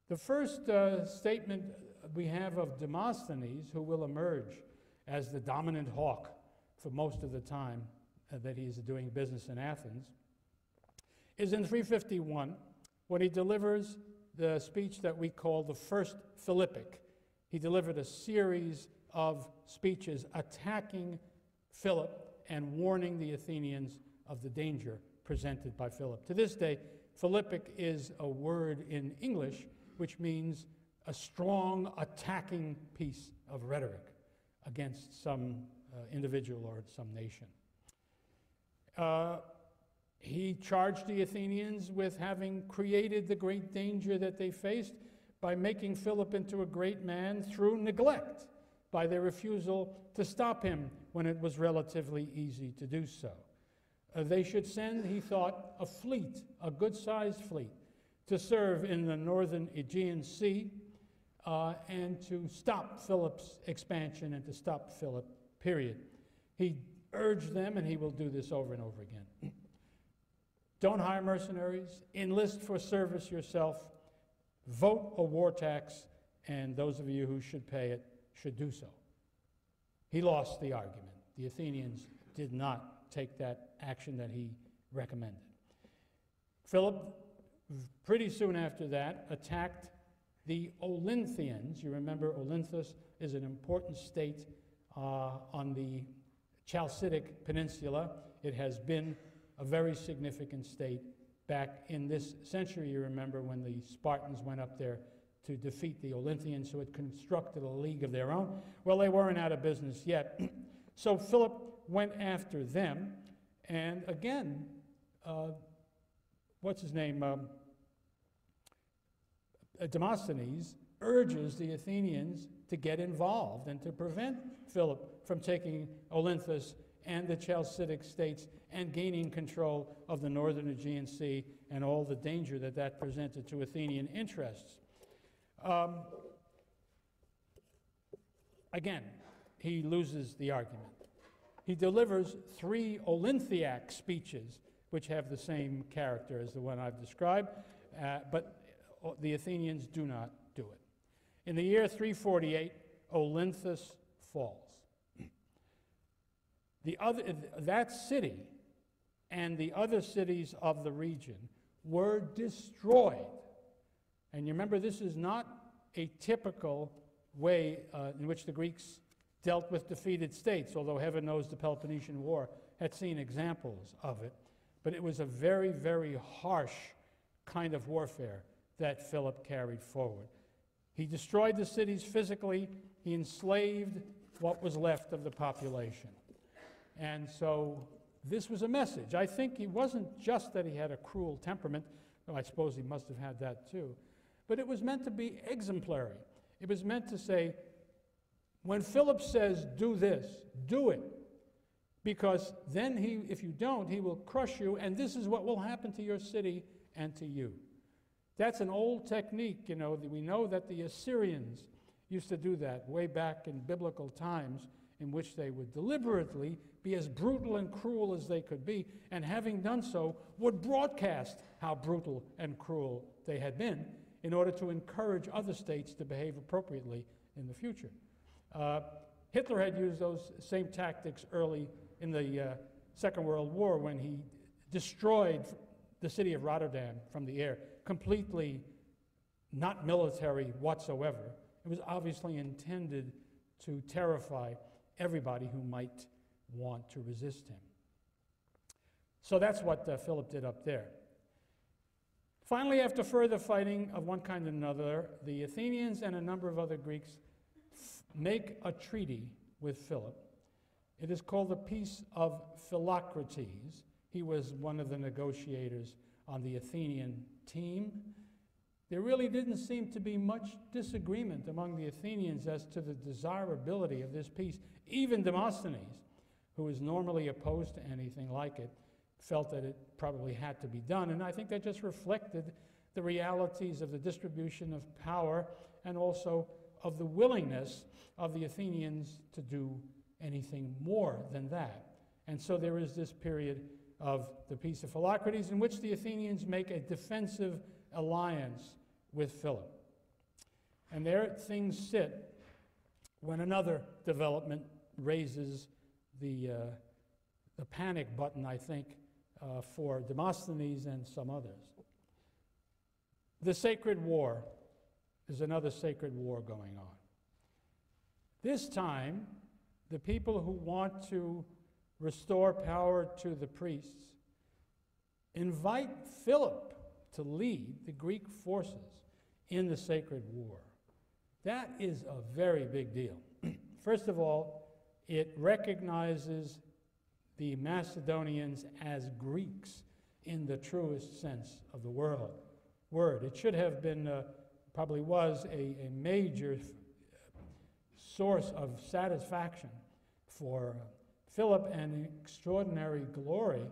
The first statement we have of Demosthenes, who will emerge as the dominant hawk for most of the time that he's doing business in Athens, is in 351, when he delivers the speech that we call the First Philippic. He delivered a series of speeches attacking Philip and warning the Athenians of the danger presented by Philip. To this day, Philippic is a word in English which means a strong attacking piece of rhetoric against some individual or some nation. He charged the Athenians with having created the great danger that they faced by making Philip into a great man through neglect, by their refusal to stop him when it was relatively easy to do so. They should send, he thought, a fleet, a good-sized fleet, to serve in the northern Aegean Sea and to stop Philip's expansion and to stop Philip, period. He urged them, and he will do this over and over again. Don't hire mercenaries, enlist for service yourself, vote a war tax, and those of you who should pay it should do so. He lost the argument. The Athenians did not take that action that he recommended. Philip, pretty soon after that, attacked the Olynthians. You remember Olynthus is an important state on the Chalcidic Peninsula. It has been a very significant state back in this century. You remember when the Spartans went up there to defeat the Olynthians, who had constructed a league of their own. Well, they weren't out of business yet. So Philip went after them, and again, what's his name? Demosthenes urges the Athenians to get involved and to prevent Philip from taking Olynthus and the Chalcidic states and gaining control of the northern Aegean Sea and all the danger that that presented to Athenian interests. Again, he loses the argument. He delivers 3 Olympiac speeches which have the same character as the one I've described, but the Athenians do not do it. In the year 348, Olynthus falls. That city and the other cities of the region were destroyed. And you remember, this is not a typical way in which the Greeks dealt with defeated states, although heaven knows the Peloponnesian War had seen examples of it. But it was a very, very harsh kind of warfare that Philip carried forward. He destroyed the cities physically. He enslaved what was left of the population. And so this was a message. I think it wasn't just that he had a cruel temperament, though I suppose he must have had that too, but it was meant to be exemplary. It was meant to say, when Philip says, do this, do it. Because then if you don't, he will crush you, and this is what will happen to your city and to you. That's an old technique, you know. We know that the Assyrians used to do that way back in biblical times, in which they would deliberately be as brutal and cruel as they could be, and having done so, would broadcast how brutal and cruel they had been in order to encourage other states to behave appropriately in the future. Hitler had used those same tactics early in the Second World War when he destroyed the city of Rotterdam from the air, completely not military whatsoever. It was obviously intended to terrify everybody who might want to resist him. So that's what Philip did up there. Finally, after further fighting of one kind and another, the Athenians and a number of other Greeks make a treaty with Philip. It is called the Peace of Philocrates. He was one of the negotiators on the Athenian team. There really didn't seem to be much disagreement among the Athenians as to the desirability of this peace. Even Demosthenes, who was normally opposed to anything like it, felt that it probably had to be done. And I think that just reflected the realities of the distribution of power and also of the willingness of the Athenians to do anything more than that. And so there is this period of the Peace of Philocrates in which the Athenians make a defensive alliance with Philip. And there things sit when another development raises the panic button, I think, for Demosthenes and some others. The Sacred War is another sacred war going on. This time, the people who want to restore power to the priests invite Philip to lead the Greek forces in the sacred war. That is a very big deal. First of all, it recognizes the Macedonians as Greeks in the truest sense of the word. It should have been, probably was, a major source of satisfaction for Philip and extraordinary glory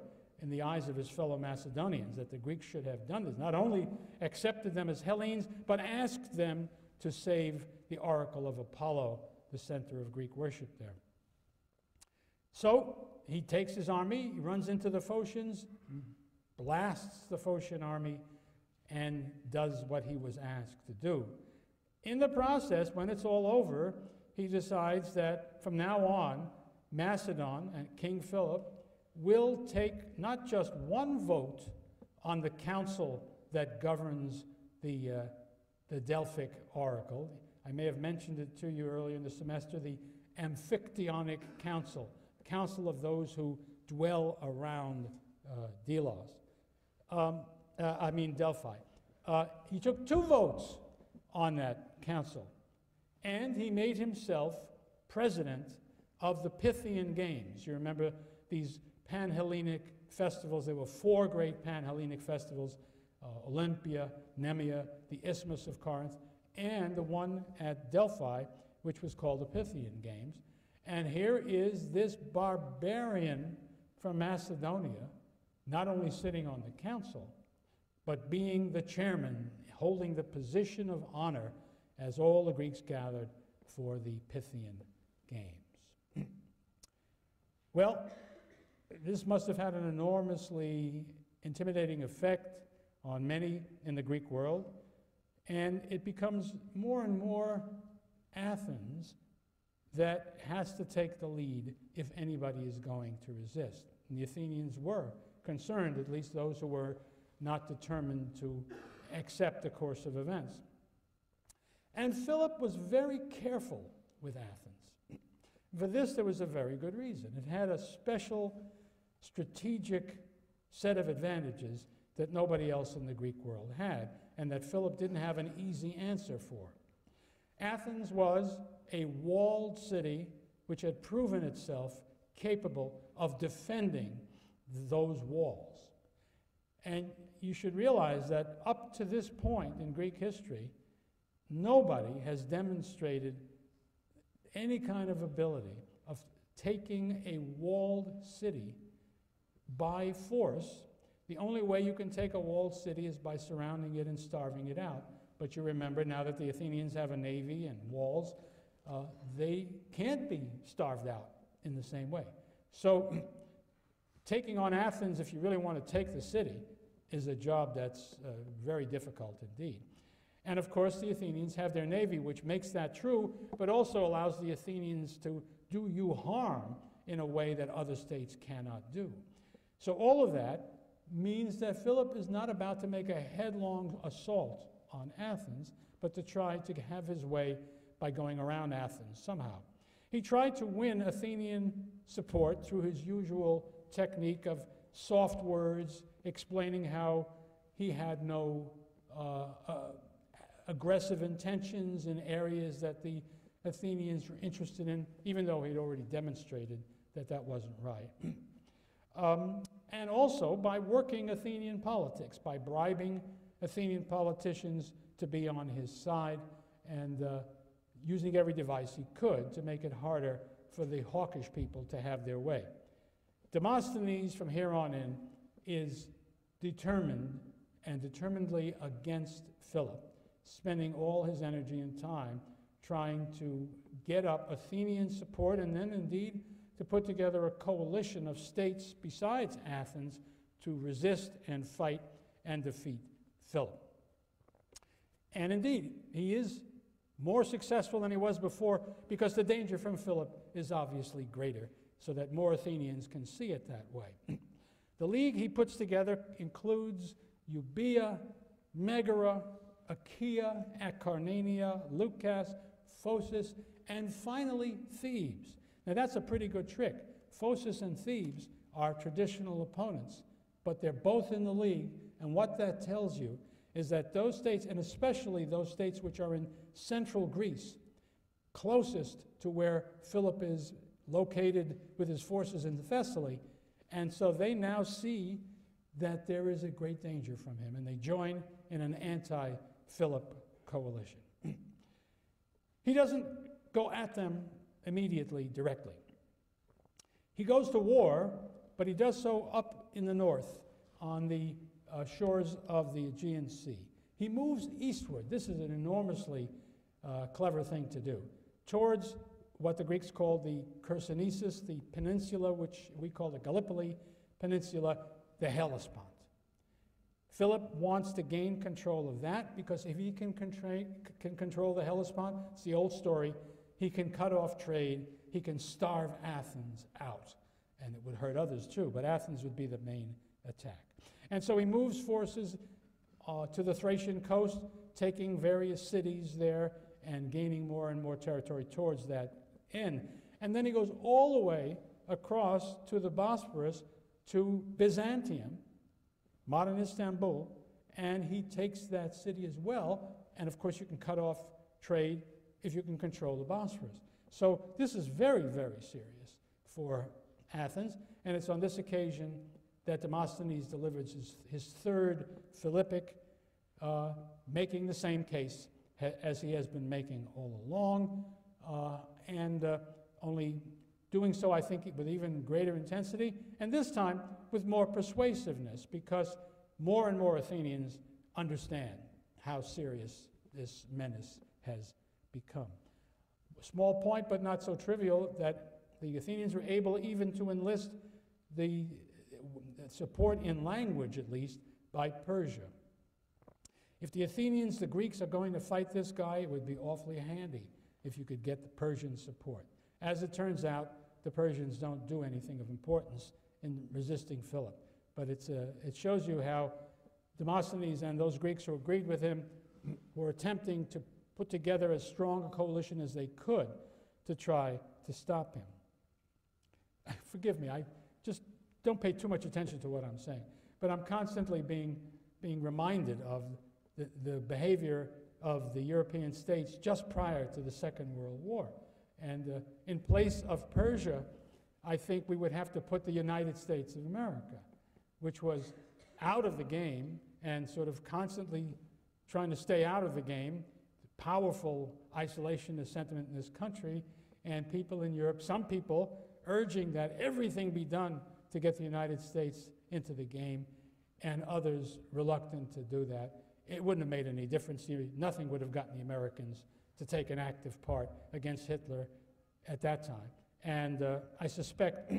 in the eyes of his fellow Macedonians that the Greeks should have done this. Not only accepted them as Hellenes, but asked them to save the oracle of Apollo, the center of Greek worship there. So he takes his army, he runs into the Phocians, blasts the Phocian army, and does what he was asked to do. In the process, when it's all over, he decides that from now on, Macedon and King Philip will take not just one vote on the council that governs the Delphic oracle. I may have mentioned it to you earlier in the semester, the Amphictyonic Council, the council of those who dwell around Delos. Delphi. He took 2 votes on that council, and he made himself president of the Pythian Games. You remember these Pan-Hellenic festivals. There were 4 great Pan-Hellenic festivals, Olympia, Nemea, the Isthmus of Corinth, and the one at Delphi, which was called the Pythian Games. And here is this barbarian from Macedonia, not only sitting on the council, but being the chairman, holding the position of honor as all the Greeks gathered for the Pythian Games. Well, This must have had an enormously intimidating effect on many in the Greek world, and it becomes more and more Athens that has to take the lead if anybody is going to resist. And the Athenians were concerned, at least those who were not determined to accept the course of events. And Philip was very careful with Athens. For this, there was a very good reason. It had a special strategic set of advantages that nobody else in the Greek world had, and that Philip didn't have an easy answer for. Athens was a walled city which had proven itself capable of defending those walls. And you should realize that up to this point in Greek history, nobody has demonstrated any kind of ability of taking a walled city by force. The only way you can take a walled city is by surrounding it and starving it out. But you remember, now that the Athenians have a navy and walls, they can't be starved out in the same way. So taking on Athens, if you really want to take the city, is a job that's very difficult indeed. And of course, the Athenians have their navy, which makes that true, but also allows the Athenians to do you harm in a way that other states cannot do. So all of that means that Philip is not about to make a headlong assault on Athens, but to try to have his way by going around Athens somehow. He tried to win Athenian support through his usual technique of soft words, explaining how he had no aggressive intentions in areas that the Athenians were interested in, even though he'd already demonstrated that that wasn't right. And also by working Athenian politics, by bribing Athenian politicians to be on his side, and using every device he could to make it harder for the hawkish people to have their way. Demosthenes, from here on in, is determined and determinedly against Philip, spending all his energy and time trying to get up Athenian support, and then indeed to put together a coalition of states besides Athens to resist and fight and defeat Philip. And indeed, he is more successful than he was before, because the danger from Philip is obviously greater, so that more Athenians can see it that way. The league he puts together includes Euboea, Megara, Achaia, Acarnania, Leucas, Phocis, and finally Thebes. Now that's a pretty good trick. Phocis and Thebes are traditional opponents, but they're both in the league, and what that tells you is that those states, and especially those states which are in central Greece, closest to where Philip is located with his forces in Thessaly, and so they now see that there is a great danger from him, and they join in an anti-Philip coalition. He doesn't go at them immediately, directly. He goes to war, but he does so up in the north on the shores of the Aegean Sea. He moves eastward. This is an enormously clever thing to do, towards what the Greeks called the Chersonesus, the peninsula, which we call the Gallipoli Peninsula, the Hellespont. Philip wants to gain control of that, because if he can control the Hellespont, it's the old story, he can cut off trade, he can starve Athens out, and it would hurt others too, but Athens would be the main attack. And so he moves forces to the Thracian coast, taking various cities there and gaining more and more territory towards that end. And then he goes all the way across to the Bosphorus to Byzantium, modern Istanbul, and he takes that city as well. And of course, you can cut off trade if you can control the Bosphorus. So this is very, very serious for Athens, and it's on this occasion that Demosthenes delivers his third Philippic, making the same case as he has been making all along, and only doing so, I think, with even greater intensity, and this time with more persuasiveness, because more and more Athenians understand how serious this menace has become. A small point, but not so trivial, that the Athenians were able even to enlist the support in language, at least, by Persia. If the Athenians, the Greeks, are going to fight this guy, it would be awfully handy if you could get the Persian support. As it turns out, the Persians don't do anything of importance in resisting Philip. But it shows you how Demosthenes and those Greeks who agreed with him were attempting to put together as strong a coalition as they could to try to stop him. Forgive me, I just don't pay too much attention to what I'm saying, but I'm constantly being reminded of the behavior of the European states just prior to the Second World War. And in place of Persia, I think we would have to put the United States of America, which was out of the game and sort of constantly trying to stay out of the game, powerful isolationist sentiment in this country, and people in Europe, some people urging that everything be done to get the United States into the game, and others reluctant to do that. It wouldn't have made any difference. Nothing would have gotten the Americans to take an active part against Hitler at that time. And I suspect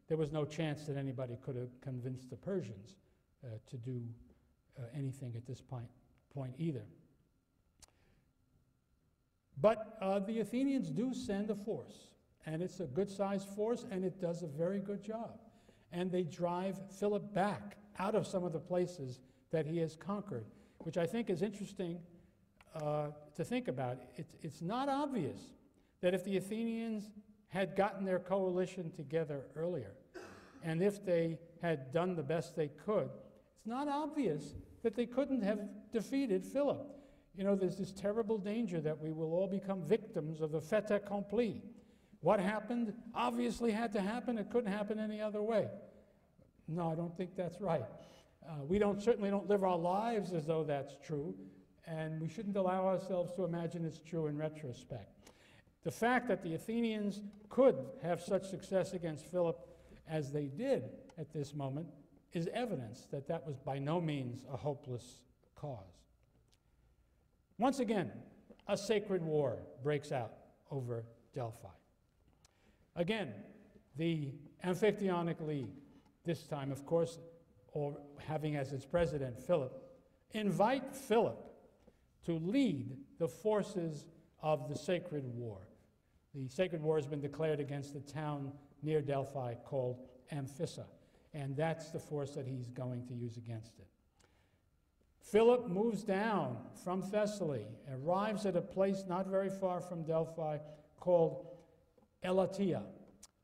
there was no chance that anybody could have convinced the Persians to do anything at this point either. But the Athenians do send a force, and it's a good-sized force, and it does a very good job. And they drive Philip back out of some of the places that he has conquered, which I think is interesting to think about. It's not obvious that if the Athenians had gotten their coalition together earlier, and if they had done the best they could, it's not obvious that they couldn't have defeated Philip. You know, there's this terrible danger that we will all become victims of the fait accompli. What happened obviously had to happen. It couldn't happen any other way. No, I don't think that's right. We certainly don't live our lives as though that's true, and we shouldn't allow ourselves to imagine it's true in retrospect. The fact that the Athenians could have such success against Philip as they did at this moment is evidence that that was by no means a hopeless cause. Once again, a sacred war breaks out over Delphi. Again, the Amphictyonic League, this time, of course, or having as its president Philip, invite Philip to lead the forces of the sacred war. The sacred war has been declared against the town near Delphi called Amphissa, and that's the force that he's going to use against it. Philip moves down from Thessaly, arrives at a place not very far from Delphi called Elatea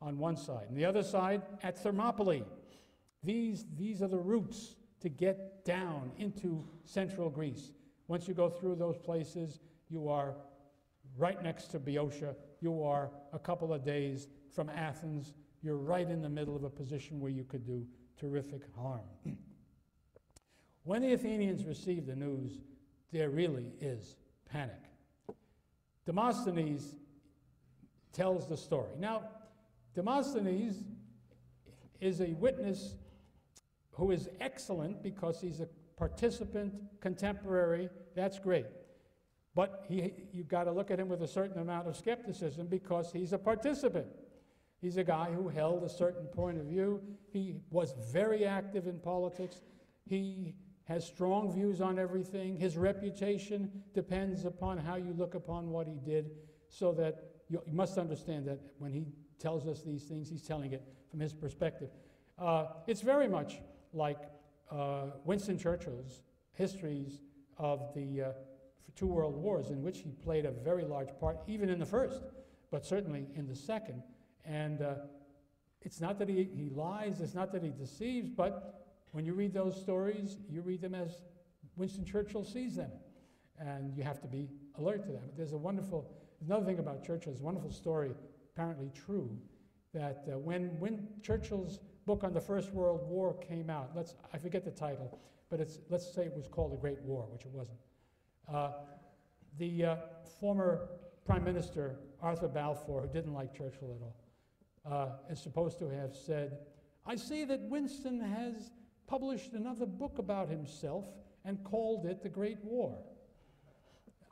on one side, and the other side at Thermopylae. These are the routes to get down into central Greece. Once you go through those places, you are right next to Boeotia. You are a couple of days from Athens. You're right in the middle of a position where you could do terrific harm. When the Athenians receive the news, there really is panic. Demosthenes tells the story. Now, Demosthenes is a witness who is excellent because he's a participant, contemporary. That's great. But you've got to look at him with a certain amount of skepticism because he's a participant. He's a guy who held a certain point of view. He was very active in politics. He has strong views on everything. His reputation depends upon how you look upon what he did, so that you must understand that when he tells us these things, he's telling it from his perspective. It's very much like Winston Churchill's histories of the two world wars, in which he played a very large part, even in the first, but certainly in the second. And it's not that he lies, it's not that he deceives, but when you read those stories, you read them as Winston Churchill sees them. And you have to be alert to that. There's another thing about Churchill, there's a wonderful story, apparently true, that when Churchill's book on the First World War came out, I forget the title, but let's say it was called The Great War, which it wasn't. The former Prime Minister, Arthur Balfour, who didn't like Churchill at all, is supposed to have said, "I see that Winston has published another book about himself and called it The Great War."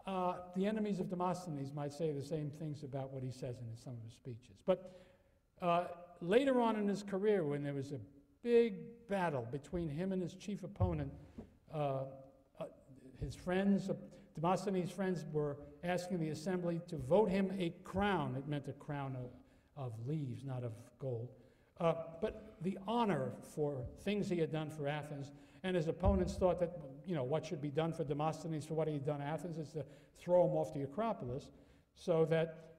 The enemies of Demosthenes might say the same things about what he says in some of his speeches. But Later on in his career, when there was a big battle between him and his chief opponent, his friends, Demosthenes' friends, were asking the assembly to vote him a crown. It meant a crown of leaves, not of gold. But the honor for things he had done for Athens. And his opponents thought that, you know, what should be done for Demosthenes for what he had done to Athens is to throw him off the Acropolis. So that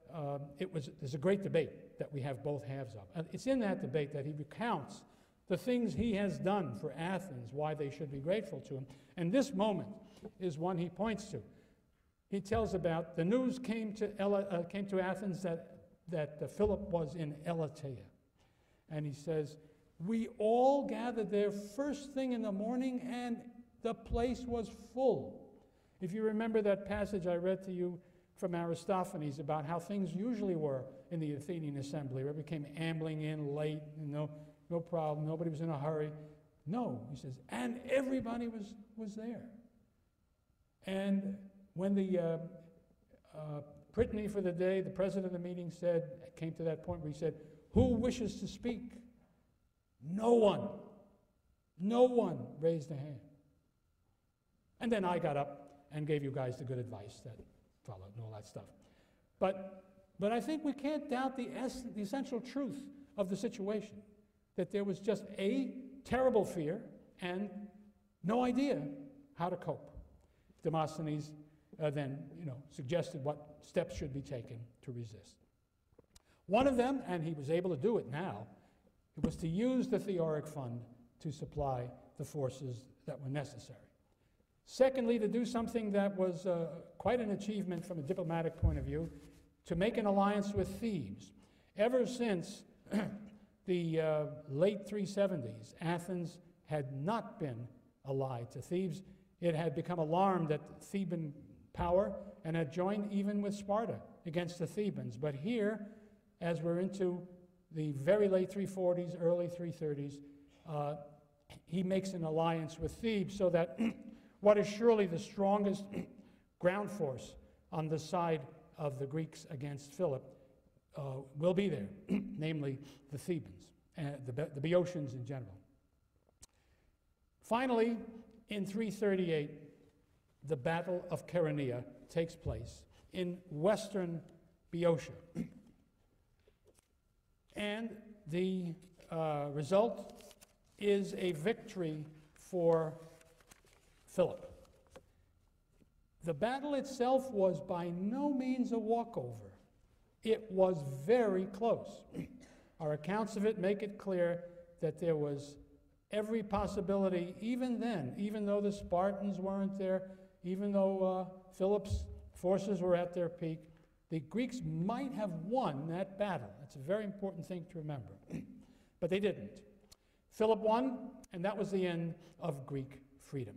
there's a great debate that we have both halves of. And it's in that debate that he recounts the things he has done for Athens, why they should be grateful to him. And this moment is one he points to. He tells about the news came to Athens that Philip was in Elatea. And he says, we all gathered there first thing in the morning, and the place was full. If you remember that passage I read to you from Aristophanes about how things usually were in the Athenian assembly, where everybody came ambling in late, no problem, nobody was in a hurry. No, he says, and everybody was there. And when the Prytany for the day, the president of the meeting came to that point where he said, who wishes to speak? No one raised a hand. And then I got up and gave you guys the good advice that followed and all that stuff. But I think we can't doubt the essential truth of the situation, that there was just a terrible fear and no idea how to cope. Demosthenes then suggested what steps should be taken to resist. One of them, and he was able to do it now, it was to use the Theoric Fund to supply the forces that were necessary. Secondly, to do something that was quite an achievement from a diplomatic point of view, to make an alliance with Thebes. Ever since the late 370s, Athens had not been allied to Thebes. It had become alarmed at Theban power and had joined even with Sparta against the Thebans. But here, as we're into the very late 340s, early 330s, he makes an alliance with Thebes so that what is surely the strongest ground force on the side of the Greeks against Philip will be there, namely the Thebans, and the Boeotians in general. Finally, in 338, the Battle of Chaeronea takes place in western Boeotia. And the result is a victory for Philip. The battle itself was by no means a walkover. It was very close. Our accounts of it make it clear that there was every possibility, even then, even though the Spartans weren't there, even though Philip's forces were at their peak, the Greeks might have won that battle. That's a very important thing to remember. But they didn't. Philip won, and that was the end of Greek freedom.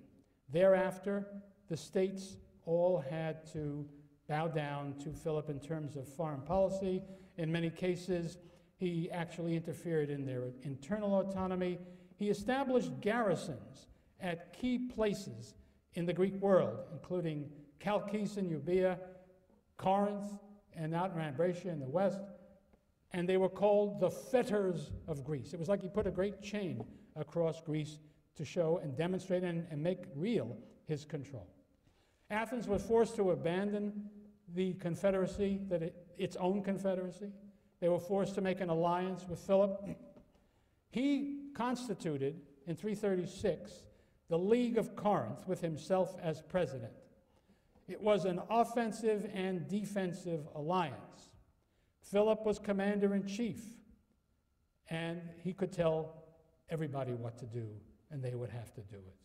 Thereafter, the states all had to bow down to Philip in terms of foreign policy. In many cases, he actually interfered in their internal autonomy. He established garrisons at key places in the Greek world, including Chalcis and Euboea, Corinth, and out in Ambracia in the west, and they were called the fetters of Greece. It was like he put a great chain across Greece to show and demonstrate and make real his control. Athens was forced to abandon the confederacy, its own confederacy. They were forced to make an alliance with Philip. He constituted, in 336, the League of Corinth with himself as president. It was an offensive and defensive alliance. Philip was commander-in-chief, and he could tell everybody what to do, and they would have to do it.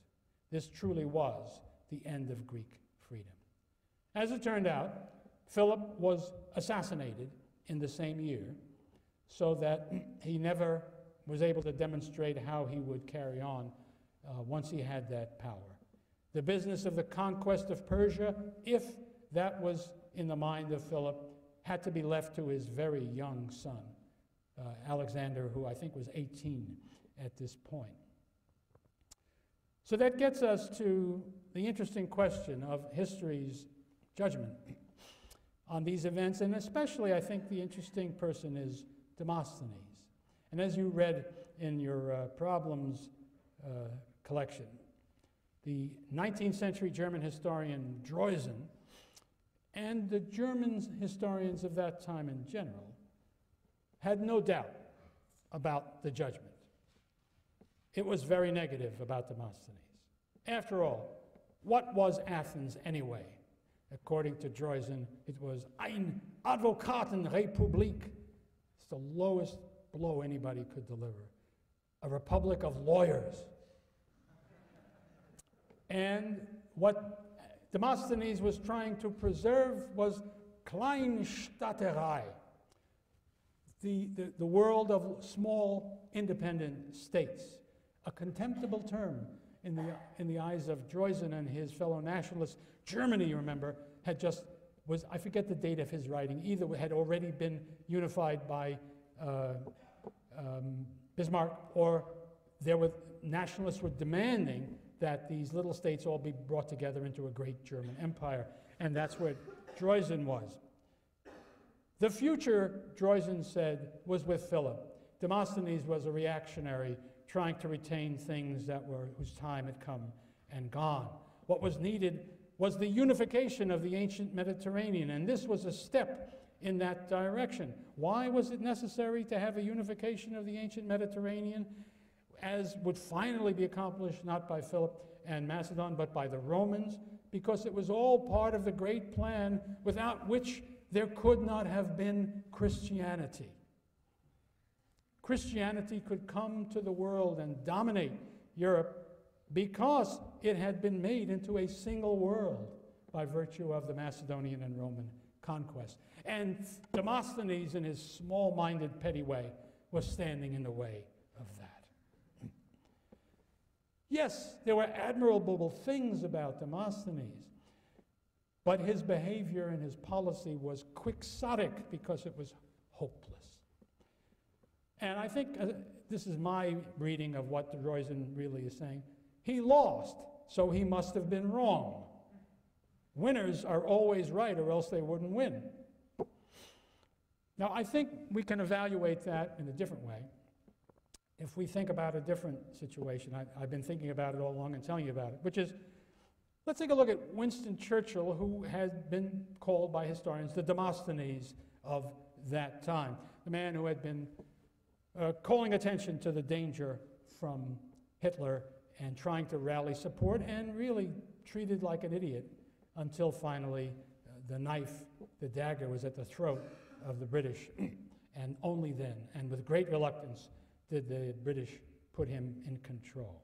This truly was the end of Greek freedom. As it turned out, Philip was assassinated in the same year, so that he never was able to demonstrate how he would carry on once he had that power. The business of the conquest of Persia, if that was in the mind of Philip, had to be left to his very young son, Alexander, who I think was 18 at this point. So that gets us to the interesting question of history's judgment on these events, and especially I think the interesting person is Demosthenes. And as you read in your problems collection, the 19th century German historian Droysen and the German historians of that time in general had no doubt about the judgment. It was very negative about Demosthenes. After all, what was Athens anyway? According to Droysen, it was ein Advokatenrepublik. It's the lowest blow anybody could deliver. A republic of lawyers. And what Demosthenes was trying to preserve was Kleinstaaterei, the world of small independent states, a contemptible term in the eyes of Droysen and his fellow nationalists. Germany, remember, had just was, I forget the date of his writing, either had already been unified by Bismarck, or nationalists were demanding that these little states all be brought together into a great German empire, and that's where Droysen was. The future, Droysen said, was with Philip. Demosthenes was a reactionary trying to retain things whose time had come and gone. What was needed was the unification of the ancient Mediterranean, and this was a step in that direction. Why was it necessary to have a unification of the ancient Mediterranean, as would finally be accomplished not by Philip and Macedon, but by the Romans? Because it was all part of the great plan without which there could not have been Christianity. Christianity could come to the world and dominate Europe because it had been made into a single world by virtue of the Macedonian and Roman conquest. And Demosthenes, in his small-minded, petty way, was standing in the way of that. Yes, there were admirable things about Demosthenes, but his behavior and his policy was quixotic because it was hopeless. And I think this is my reading of what Droysen really is saying. He lost, so he must have been wrong. Winners are always right, or else they wouldn't win. Now, I think we can evaluate that in a different way. If we think about a different situation, I've been thinking about it all along and telling you about it, which is, let's take a look at Winston Churchill, who had been called by historians the Demosthenes of that time, the man who had been calling attention to the danger from Hitler and trying to rally support, and really treated like an idiot until finally the dagger was at the throat of the British, and only then, and with great reluctance, did the British put him in control.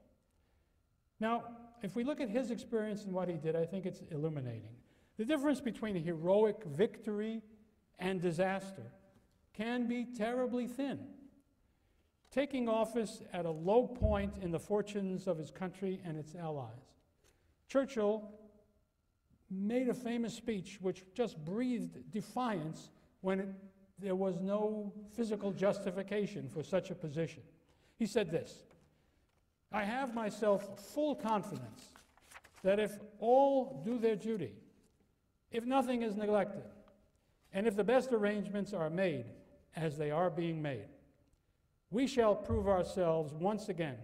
Now, if we look at his experience and what he did, I think it's illuminating. The difference between a heroic victory and disaster can be terribly thin. Taking office at a low point in the fortunes of his country and its allies, Churchill made a famous speech which just breathed defiance when there was no physical justification for such a position. He said this: "I have myself full confidence that if all do their duty, if nothing is neglected, and if the best arrangements are made, as they are being made, we shall prove ourselves once again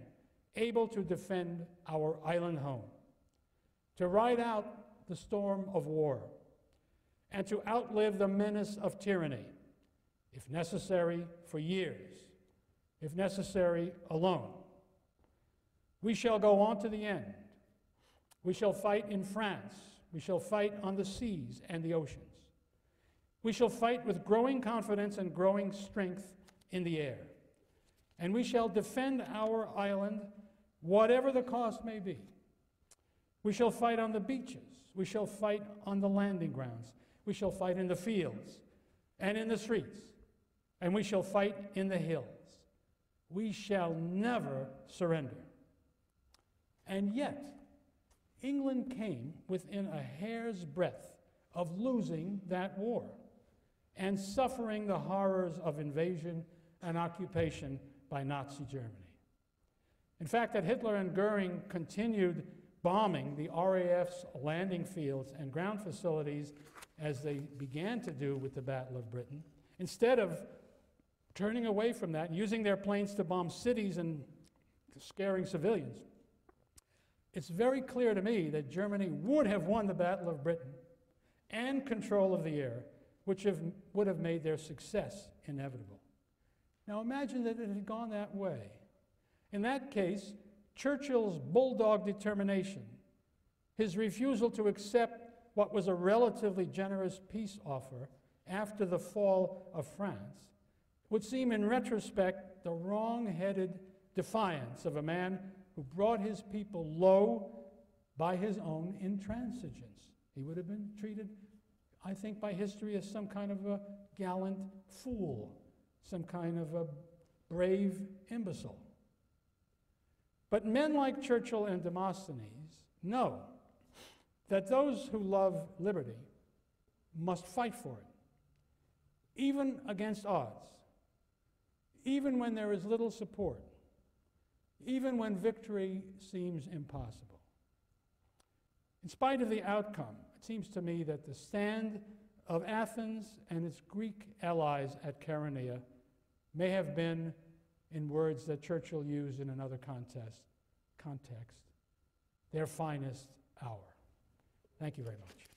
able to defend our island home, to ride out the storm of war, and to outlive the menace of tyranny, if necessary for years, if necessary alone. We shall go on to the end. We shall fight in France. We shall fight on the seas and the oceans. We shall fight with growing confidence and growing strength in the air. And we shall defend our island, whatever the cost may be. We shall fight on the beaches. We shall fight on the landing grounds. We shall fight in the fields and in the streets. And we shall fight in the hills. We shall never surrender." And yet, England came within a hair's breadth of losing that war and suffering the horrors of invasion and occupation by Nazi Germany. In fact, that Hitler and Goering continued bombing the RAF's landing fields and ground facilities as they began to do with the Battle of Britain, instead of turning away from that and using their planes to bomb cities and scaring civilians, it's very clear to me that Germany would have won the Battle of Britain and control of the air, which would have made their success inevitable. Now imagine that it had gone that way. In that case, Churchill's bulldog determination, his refusal to accept what was a relatively generous peace offer after the fall of France, would seem in retrospect the wrong-headed defiance of a man who brought his people low by his own intransigence. He would have been treated, I think, by history as some kind of a gallant fool, some kind of a brave imbecile. But men like Churchill and Demosthenes know that those who love liberty must fight for it, even against odds, even when there is little support, even when victory seems impossible. In spite of the outcome, it seems to me that the stand of Athens and its Greek allies at Chaeronea may have been, in words that Churchill used in another context, their finest hour. Thank you very much.